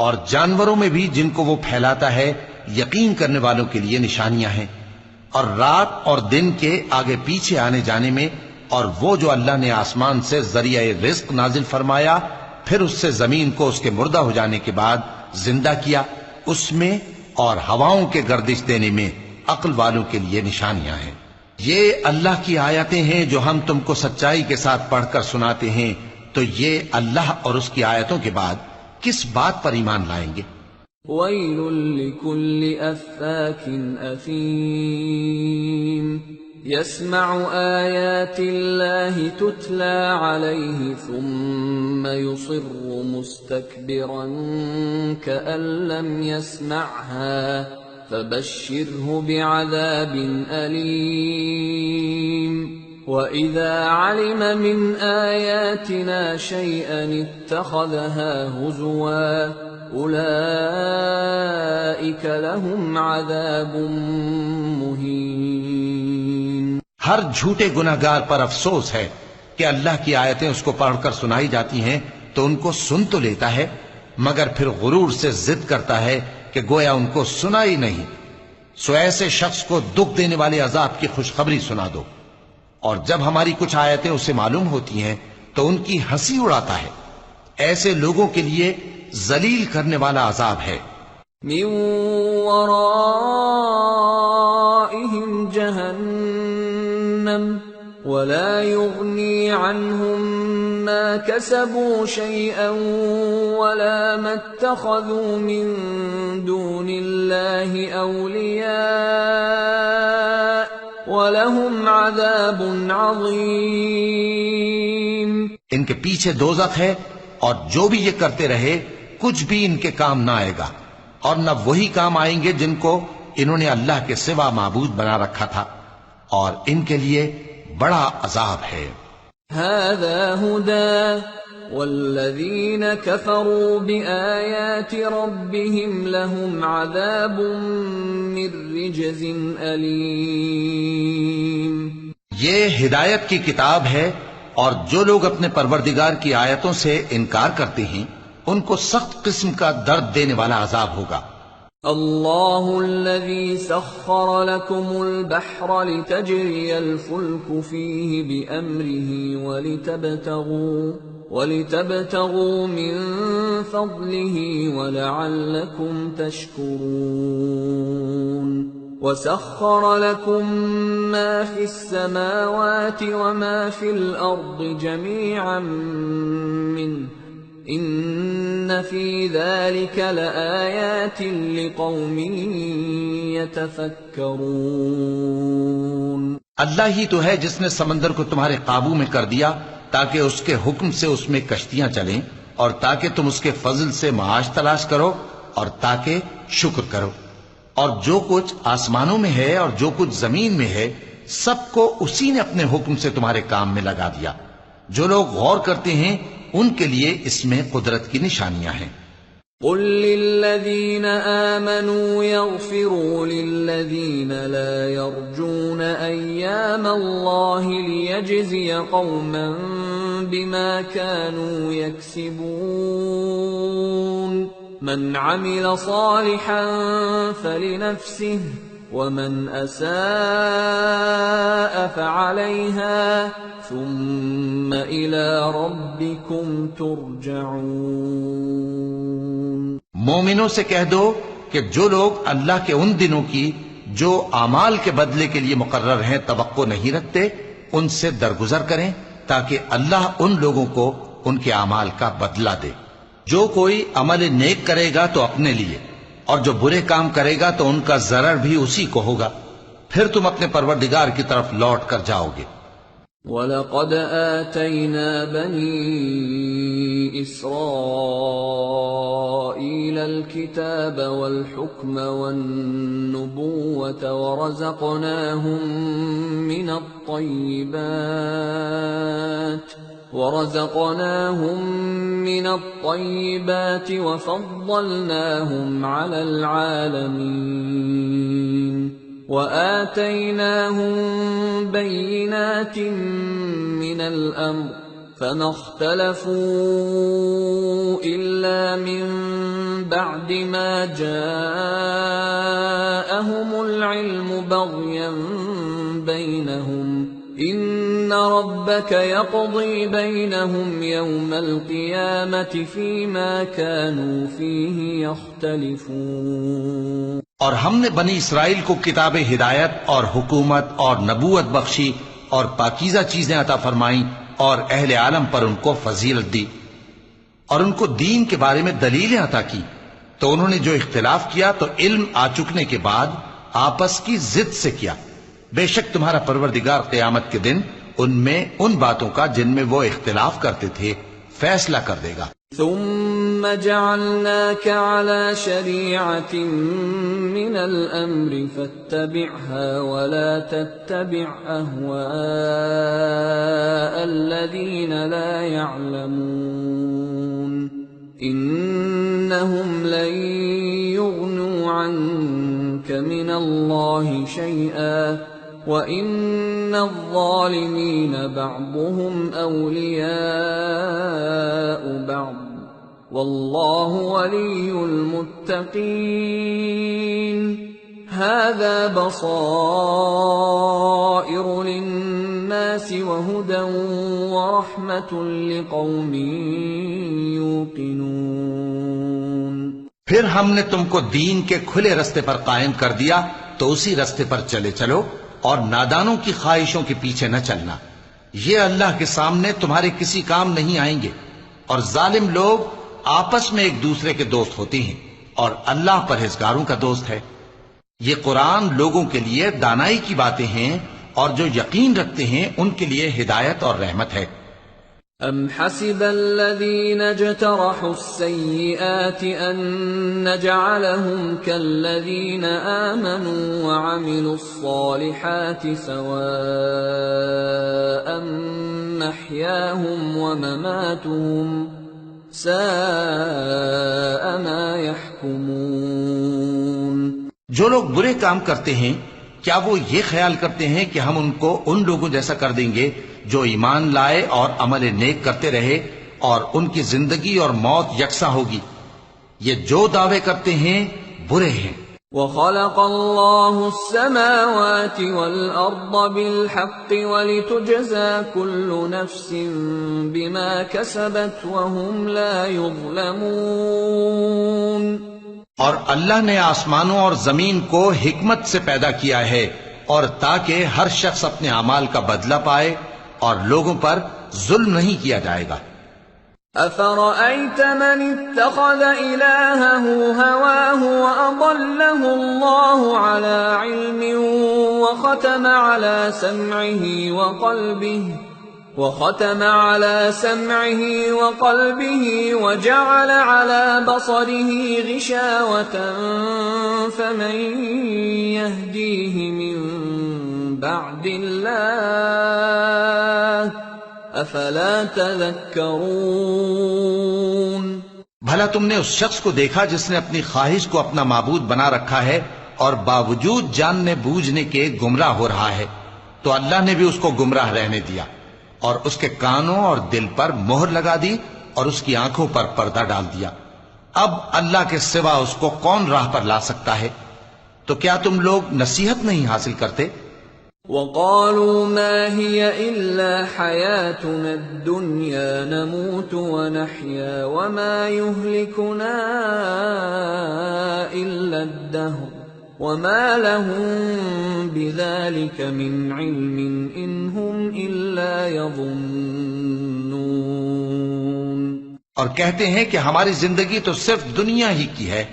S2: اور جانوروں میں بھی جن کو وہ پھیلاتا ہے یقین کرنے والوں کے لیے نشانیاں ہیں، اور رات اور دن کے آگے پیچھے آنے جانے میں، اور وہ جو اللہ نے آسمان سے ذریعہ رزق نازل فرمایا پھر اس سے زمین کو اس کے مردہ ہو جانے کے بعد زندہ کیا، اس میں اور ہواؤں کے گردش دینے میں عقل والوں کے لیے نشانیاں ہیں۔ یہ اللہ کی آیتیں ہیں جو ہم تم کو سچائی کے ساتھ پڑھ کر سناتے ہیں، تو یہ اللہ اور اس کی آیتوں کے بعد کس بات پر ایمان لائیں گے؟
S1: وَيْلٌ لِكُلِّ أَفَّاكٍ أَثِيمٍ يَسْمَعُ آيَاتِ اللَّهِ تُتْلَى عَلَيْهِ ثُمَّ يُصِرُّ مُسْتَكْبِرًا كَأَن لَّمْ يَسْمَعْهَا فَبَشِّرْهُ بِعَذَابٍ أَلِيمٍ وَإِذَا عَلِمَ مِنْ آيَاتِنَا شَيْئًا اتَّخَذَهَا هُزُوًا أُولَئِكَ لَهُمْ عَذَابٌ مُهِينٌ۔
S2: ہر جھوٹے گناہگار پر افسوس ہے کہ اللہ کی آیتیں اس کو پڑھ کر سنائی جاتی ہیں تو ان کو سن تو لیتا ہے مگر پھر غرور سے ضد کرتا ہے کہ گویا ان کو سنا ہی نہیں۔ سو ایسے شخص کو دکھ دینے والے عذاب کی خوشخبری سنا دو، اور جب ہماری کچھ آیتیں اسے معلوم ہوتی ہیں تو ان کی ہنسی اڑاتا ہے۔ ایسے لوگوں کے لیے ذلیل کرنے والا عذاب ہے۔
S1: من ورائهم جہنم ولا يغني عنهم ما كسبوا شيئا ولا ما اتخذوا من دون الله أولياء وَلَهُمْ عَذَابٌ عَظِيمٌ۔
S2: ان کے پیچھے دوزخ ہے، اور جو بھی یہ کرتے رہے کچھ بھی ان کے کام نہ آئے گا، اور نہ وہی کام آئیں گے جن کو انہوں نے اللہ کے سوا معبود بنا رکھا تھا، اور ان کے لیے بڑا عذاب ہے۔
S1: هَذَا هُدًى وَالَّذِينَ كَفَرُوا بِآيَاتِ رَبِّهِمْ لَهُمْ عَذَابٌ مِّن رِّجْزٍ أَلِيمٌ۔
S2: یہ ہدایت کی کتاب ہے، اور جو لوگ اپنے پروردگار کی آیتوں سے انکار کرتے ہیں ان کو سخت قسم کا درد دینے والا عذاب ہوگا۔
S1: اللہ الذی سخر لکم البحر لتجری الفلک فیہ بأمرہ ولتبتغوا من فضلہ ولعلکم تشکرون، وسخر لكم ما في السماوات وما في الأرض جميعا منه إن في ذلك لآيات لقوم يتفكرون۔
S2: اللہ ہی تو ہے جس نے سمندر کو تمہارے قابو میں کر دیا تاکہ اس کے حکم سے اس میں کشتیاں چلیں، اور تاکہ تم اس کے فضل سے معاش تلاش کرو، اور تاکہ شکر کرو۔ اور جو کچھ آسمانوں میں ہے اور جو کچھ زمین میں ہے سب کو اسی نے اپنے حکم سے تمہارے کام میں لگا دیا۔ جو لوگ غور کرتے ہیں ان کے لیے اس میں قدرت کی نشانیاں ہیں۔
S1: قل للذین آمنوا یغفروا للذین لا یرجون ایام اللہ لیجزی قوما بما كانوا یکسبون، من عمل صالحا فلنفسه ومن اساء فعليها ثم الى ربكم ترجعون۔
S2: مومنوں سے کہہ دو کہ جو لوگ اللہ کے ان دنوں کی جو اعمال کے بدلے کے لیے مقرر ہیں توقع نہیں رکھتے ان سے درگزر کریں تاکہ اللہ ان لوگوں کو ان کے اعمال کا بدلہ دے۔ جو کوئی عمل نیک کرے گا تو اپنے لیے، اور جو برے کام کرے گا تو ان کا ضرر بھی اسی کو ہوگا، پھر تم اپنے پروردگار کی طرف لوٹ کر جاؤ گے۔
S1: وَلَقَدْ آتَيْنَا بَنِي إِسْرَائِيلَ الْكِتَابَ وَالْحُكْمَ وَالنُّبُوَّةَ وَرَزَقْنَاهُمْ مِنَ الطَّيِّبَاتِ وَرَزَقْنَاهُمْ مِنَ الطَّيِّبَاتِ وَفَضَّلْنَاهُمْ عَلَى الْعَالَمِينَ وَآتَيْنَاهُمْ بَيِّنَاتٍ مِنَ الْأَمْرِ فَمَا اخْتَلَفُوا إِلَّا مِنْ بَعْدِ مَا جَاءَهُمُ الْعِلْمُ بَغْيًا بَيْنَهُمْ إِنَّ رَبَّكَ يَقْضِي بَيْنَهُمْ يَوْمَ الْقِيَامَةِ فِيمَا كَانُوا فِيهِ يَخْتَلِفُونَ۔
S2: اور ہم نے بنی اسرائیل کو کتاب ہدایت اور حکومت اور نبوت بخشی اور پاکیزہ چیزیں عطا فرمائیں اور اہل عالم پر ان کو فضیلت دی اور ان کو دین کے بارے میں دلیلیں عطا کی، تو انہوں نے جو اختلاف کیا تو علم آ چکنے کے بعد آپس کی ضد سے کیا۔ بے شک تمہارا پروردگار قیامت کے دن ان میں ان باتوں کا جن میں وہ اختلاف کرتے تھے فیصلہ کر دے گا۔
S1: ثم جعلناك على شريعة من الأمر فاتبعها ولا تتبع أهواء الذين لا يعلمون إنهم لن يغنوا عنك من الله شيئا وَإِنَّ الظَّالِمِينَ بَعْضُهُمْ أَوْلِيَاءُ بَعْضٍ وَاللَّهُ وَلِيُّ الْمُتَّقِينَ هَذَا بَصَائِرُ لِلنَّاسِ وَهُدًى وَرَحْمَةٌ لِقَوْمٍ يُوقِنُونَ۔
S2: پھر ہم نے تم کو دین کے کھلے رستے پر قائم کر دیا تو اسی رستے پر چلے چلو اور نادانوں کی خواہشوں کے پیچھے نہ چلنا، یہ اللہ کے سامنے تمہارے کسی کام نہیں آئیں گے، اور ظالم لوگ آپس میں ایک دوسرے کے دوست ہوتے ہیں اور اللہ پرہیزگاروں کا دوست ہے۔ یہ قرآن لوگوں کے لیے دانائی کی باتیں ہیں اور جو یقین رکھتے ہیں ان کے لیے ہدایت اور رحمت ہے۔
S1: أَمْ حَسِبَ الَّذِينَ اجْتَرَحُوا السَّيِّئَاتِ أَن نَّجْعَلَهُمْ كَالَّذِينَ آمَنُوا وَعَمِلُوا الصَّالِحَاتِ سَوَاءً مَّحْيَاهُمْ وَمَمَاتُهُمْ سَاءَ مَا يَحْكُمُونَ۔
S2: جو لوگ برے کام کرتے ہیں کیا وہ یہ خیال کرتے ہیں کہ ہم ان کو ان لوگوں جیسا کر دیں گے جو ایمان لائے اور عمل نیک کرتے رہے اور ان کی زندگی اور موت یکساں ہوگی؟ یہ جو دعوے کرتے ہیں برے ہیں۔
S1: وَخَلَقَ اللَّهُ السَّمَاوَاتِ وَالْأَرْضَ بِالْحَقِّ وَلِتُجْزَى كُلُّ نَفْسٍ بِمَا كَسَبَتْ وَهُمْ لَا يُظْلَمُونَ۔
S2: اور اللہ نے آسمانوں اور زمین کو حکمت سے پیدا کیا ہے اور تاکہ ہر شخص اپنے اعمال کا بدلہ پائے اور لوگوں پر ظلم نہیں کیا جائے گا۔
S1: أَفَرَأَيْتَ مَنِ اتَّخَذَ إِلَٰهَهُ هَوَاهُ وَأَضَلَّهُ اللَّهُ عَلَىٰ عِلْمٍ وَخَتَمَ عَلَىٰ سَمْعِهِ وَقَلْبِهِ وَجَعَلَ عَلَىٰ بَصَرِهِ غِشَاوَةً فَمَن يَهْدِيهِ مِن بَعْدِ اللَّهِ أَفَلَا تَذَكَّرُونَ۔
S2: بھلا تم نے اس شخص کو دیکھا جس نے اپنی خواہش کو اپنا معبود بنا رکھا ہے اور باوجود جاننے بوجھنے کے گمراہ ہو رہا ہے، تو اللہ نے بھی اس کو گمراہ رہنے دیا اور اس کے کانوں اور دل پر مہر لگا دی اور اس کی آنکھوں پر پردہ ڈال دیا۔ اب اللہ کے سوا اس کو کون راہ پر لا سکتا ہے؟ تو کیا تم لوگ نصیحت نہیں حاصل کرتے؟
S1: وَقَالُوا مَا هِيَ إِلَّا حَيَاتُنَا الدُّنْيَا نَمُوتُ وَنَحْيَا وَمَا يُهْلِكُنَا إِلَّا الدَّهْرُ وَمَا لَهُم بِذَلِكَ مِنْ عِلْمٍ إِنْ هُمْ إِلَّا يَظُنُّونَ۔
S2: اور کہتے ہیں کہ ہماری زندگی تو صرف دنیا ہی کی ہے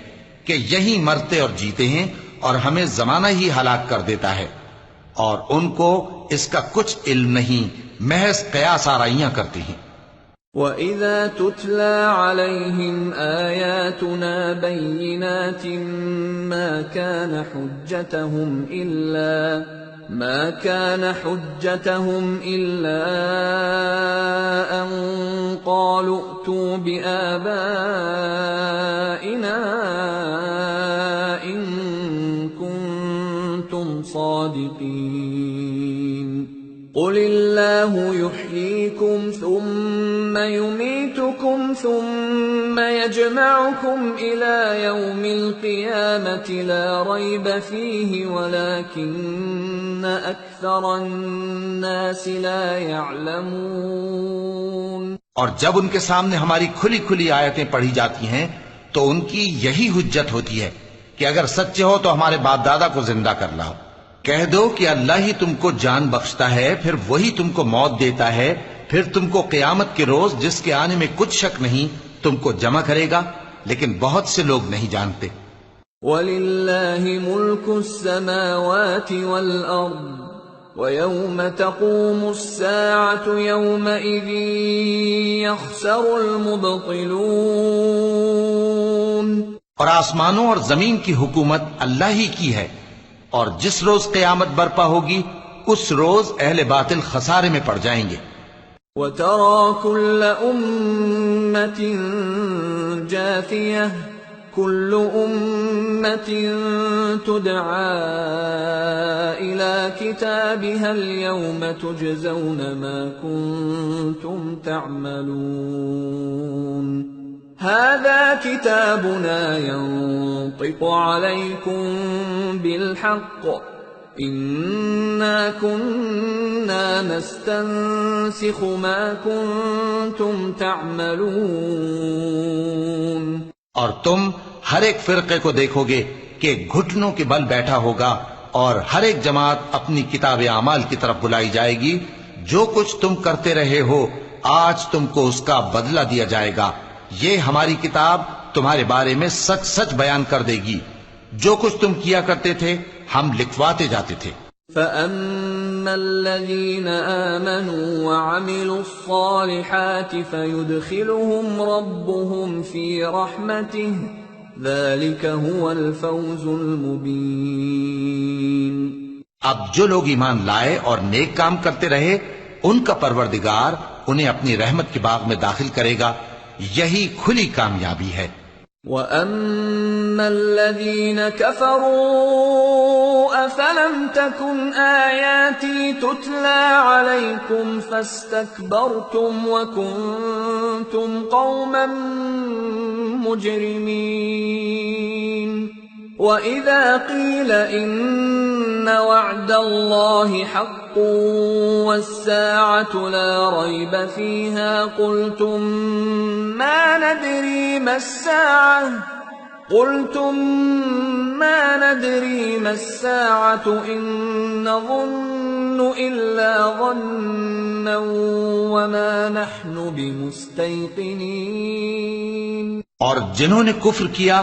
S2: کہ یہی مرتے اور جیتے ہیں اور ہمیں زمانہ ہی ہلاک کر دیتا ہے، اور ان کو اس کا کچھ علم نہیں، محض قیاس آرائیاں کرتے ہیں۔
S1: وَإِذَا تُتْلَى عَلَيْهِمْ آيَاتُنَا بَيِّنَاتٍ مَا كَانَ حُجَّتَهُمْ ما كان حجتهم إلا أن قالوا ائتوا بآبائنا إن كنتم صادقين قل الله يحييكم ثم يميتكم ثم يجمعكم إلى يوم القيامة لا ريب فيه ولكن أكثر الناس لا يعلمون۔
S2: اور جب ان کے سامنے ہماری کھلی کھلی آیتیں پڑھی جاتی ہیں تو ان کی یہی حجت ہوتی ہے کہ اگر سچے ہو تو ہمارے باپ دادا کو زندہ کر لاؤ۔ کہہ دو کہ اللہ ہی تم کو جان بخشتا ہے، پھر وہی تم کو موت دیتا ہے، پھر تم کو قیامت کے روز جس کے آنے میں کچھ شک نہیں تم کو جمع کرے گا، لیکن بہت سے لوگ نہیں جانتے۔
S1: وَلِلَّهِ مُلْكُ السَّمَاوَاتِ وَالْأَرْضِ وَيَوْمَ تَقُومُ السَّاعَةُ يَوْمَئِذٍ يَخْسَرُ الْمُبْطِلُونَ۔
S2: اور آسمانوں اور زمین کی حکومت اللہ ہی کی ہے، اور جس روز قیامت برپا ہوگی اس روز اہل باطل خسارے میں پڑ جائیں گے۔
S1: وَتَرَى كُلَّ أُمَّةٍ جَاثِيَةً كُلُّ أُمَّةٍ تُدْعَى إِلَى كِتَابِهَا الْيَوْمَ تُجْزَوْنَ مَا كُنتُمْ تَعْمَلُونَ هذا كتابنا ينطق عليكم بالحق إنا كنا نستنسخ ما كنتم تعملون۔
S2: اور تم ہر ایک فرقے کو دیکھو گے کہ گھٹنوں کے بل بیٹھا ہوگا، اور ہر ایک جماعت اپنی کتاب اعمال کی طرف بلائی جائے گی۔ جو کچھ تم کرتے رہے ہو آج تم کو اس کا بدلہ دیا جائے گا۔ یہ ہماری کتاب تمہارے بارے میں سچ سچ بیان کر دے گی۔ جو کچھ تم کیا کرتے تھے ہم لکھواتے جاتے تھے۔
S1: فَأَمَّا الَّذِينَ آمَنُوا وَعَمِلُوا الصَّالِحَاتِ فَيُدْخِلُهُمْ رَبُّهُمْ فِي رَحْمَتِهِ ذَلِكَ هُوَ الْفَوْزُ الْمُبِينُ۔
S2: اب جو لوگ ایمان لائے اور نیک کام کرتے رہے ان کا پروردگار انہیں اپنی رحمت کے باغ میں داخل کرے گا، یہی کھلی کامیابی ہے۔
S1: وَأَمَّا الَّذِينَ كَفَرُوا أَفَلَمْ تَكُنْ آيَاتِي تُتْلَى عَلَيْكُمْ فَاسْتَكْبَرْتُمْ وَكُنْتُمْ قَوْمًا مُجْرِمِينَ وَإِذَا قِيلَ إِنَّ وَعْدَ اللَّهِ حَقٌّ وَالسَّاعَةُ لَا رَيْبَ فِيهَا قُلْتُمْ مَا نَدْرِي مَا السَّاعَةُ إِن نَّظُنُّ إِلَّا ظَنًّا وَمَا نَحْنُ بِمُسْتَيْقِنِينَ۔
S2: اور جنہوں نے کفر کیا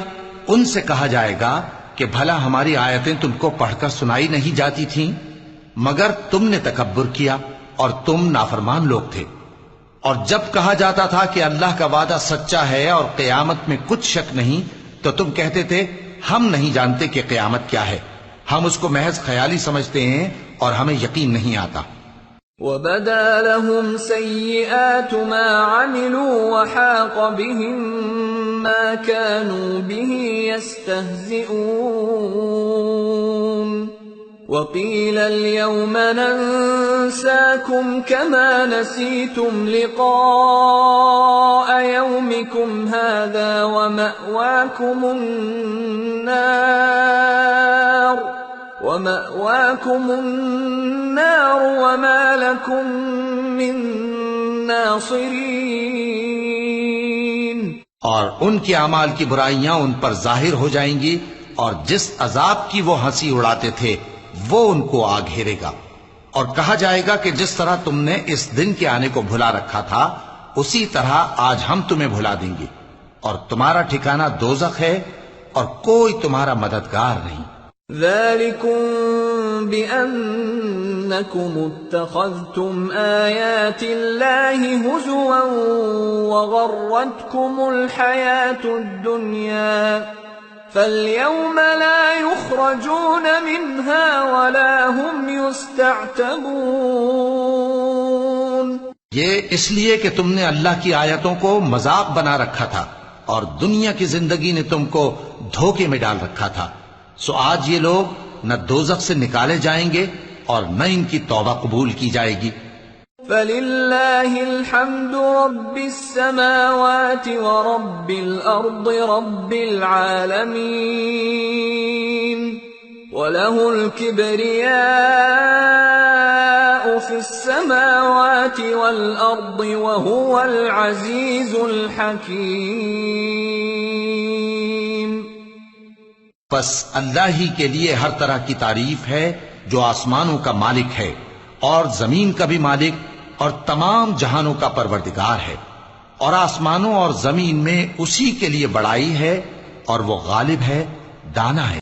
S2: ان سے کہا جائے گا کہ بھلا ہماری آیتیں تم کو پڑھ کر سنائی نہیں جاتی تھیں؟ مگر تم نے تکبر کیا اور تم نافرمان لوگ تھے۔ اور جب کہا جاتا تھا کہ اللہ کا وعدہ سچا ہے اور قیامت میں کچھ شک نہیں تو تم کہتے تھے ہم نہیں جانتے کہ قیامت کیا ہے، ہم اس کو محض خیالی سمجھتے ہیں اور ہمیں یقین نہیں آتا۔
S1: وَبَدَا لَهُمْ سَيِّئَاتُ مَا عَمِلُوا وَحَاقَ بِهِم مَّا كَانُوا بِهِ يَسْتَهْزِئُونَ وَقِيلَ الْيَوْمَ نَنسَاكُمْ كَمَا نَسِيتُمْ لِقَاءَ يَوْمِكُمْ هَٰذَا وَمَأْوَاكُمُ النَّارُ وَمَا لَكُمْ مِن نَاصِرِينَ۔
S2: اور ان کے اعمال کی برائیاں ان پر ظاہر ہو جائیں گی، اور جس عذاب کی وہ ہنسی اڑاتے تھے وہ ان کو آ گھیرے گا۔ اور کہا جائے گا کہ جس طرح تم نے اس دن کے آنے کو بھلا رکھا تھا اسی طرح آج ہم تمہیں بھلا دیں گے، اور تمہارا ٹھکانہ دوزخ ہے اور کوئی تمہارا مددگار نہیں۔
S1: ذَلِكُمْ بِأَنَّكُمُ اتَّخَذْتُمْ آيَاتِ اللَّهِ هُزُوًا وَغَرَّتْكُمُ الْحَيَاةُ الدُّنْيَا فَالْيَوْمَ لَا يُخْرَجُونَ مِنْهَا وَلَا هُمْ يُسْتَعْتَبُونَ۔
S2: یہ اس لیے کہ تم نے اللہ کی آیتوں کو مذاق بنا رکھا تھا اور دنیا کی زندگی نے تم کو دھوکے میں ڈال رکھا تھا، سو آج یہ لوگ نہ دوزخ سے نکالے جائیں گے اور نہ ان کی توبہ قبول کی جائے گی۔
S1: فَلِلَّهِ الْحَمْدُ رَبِّ السَّمَاوَاتِ وَرَبِّ الْأَرْضِ رَبِّ الْعَالَمِينَ وَلَهُ الْكِبْرِيَاءُ فِي السَّمَاوَاتِ وَالْأَرْضِ وَهُوَ الْعَزِيزُ الْحَكِيمُ۔
S2: بس اللہ ہی کے لیے ہر طرح کی تعریف ہے جو آسمانوں کا مالک ہے اور زمین کا بھی مالک اور تمام جہانوں کا پروردگار ہے، اور آسمانوں اور زمین میں اسی کے لیے بڑائی ہے اور وہ غالب ہے، دانا ہے۔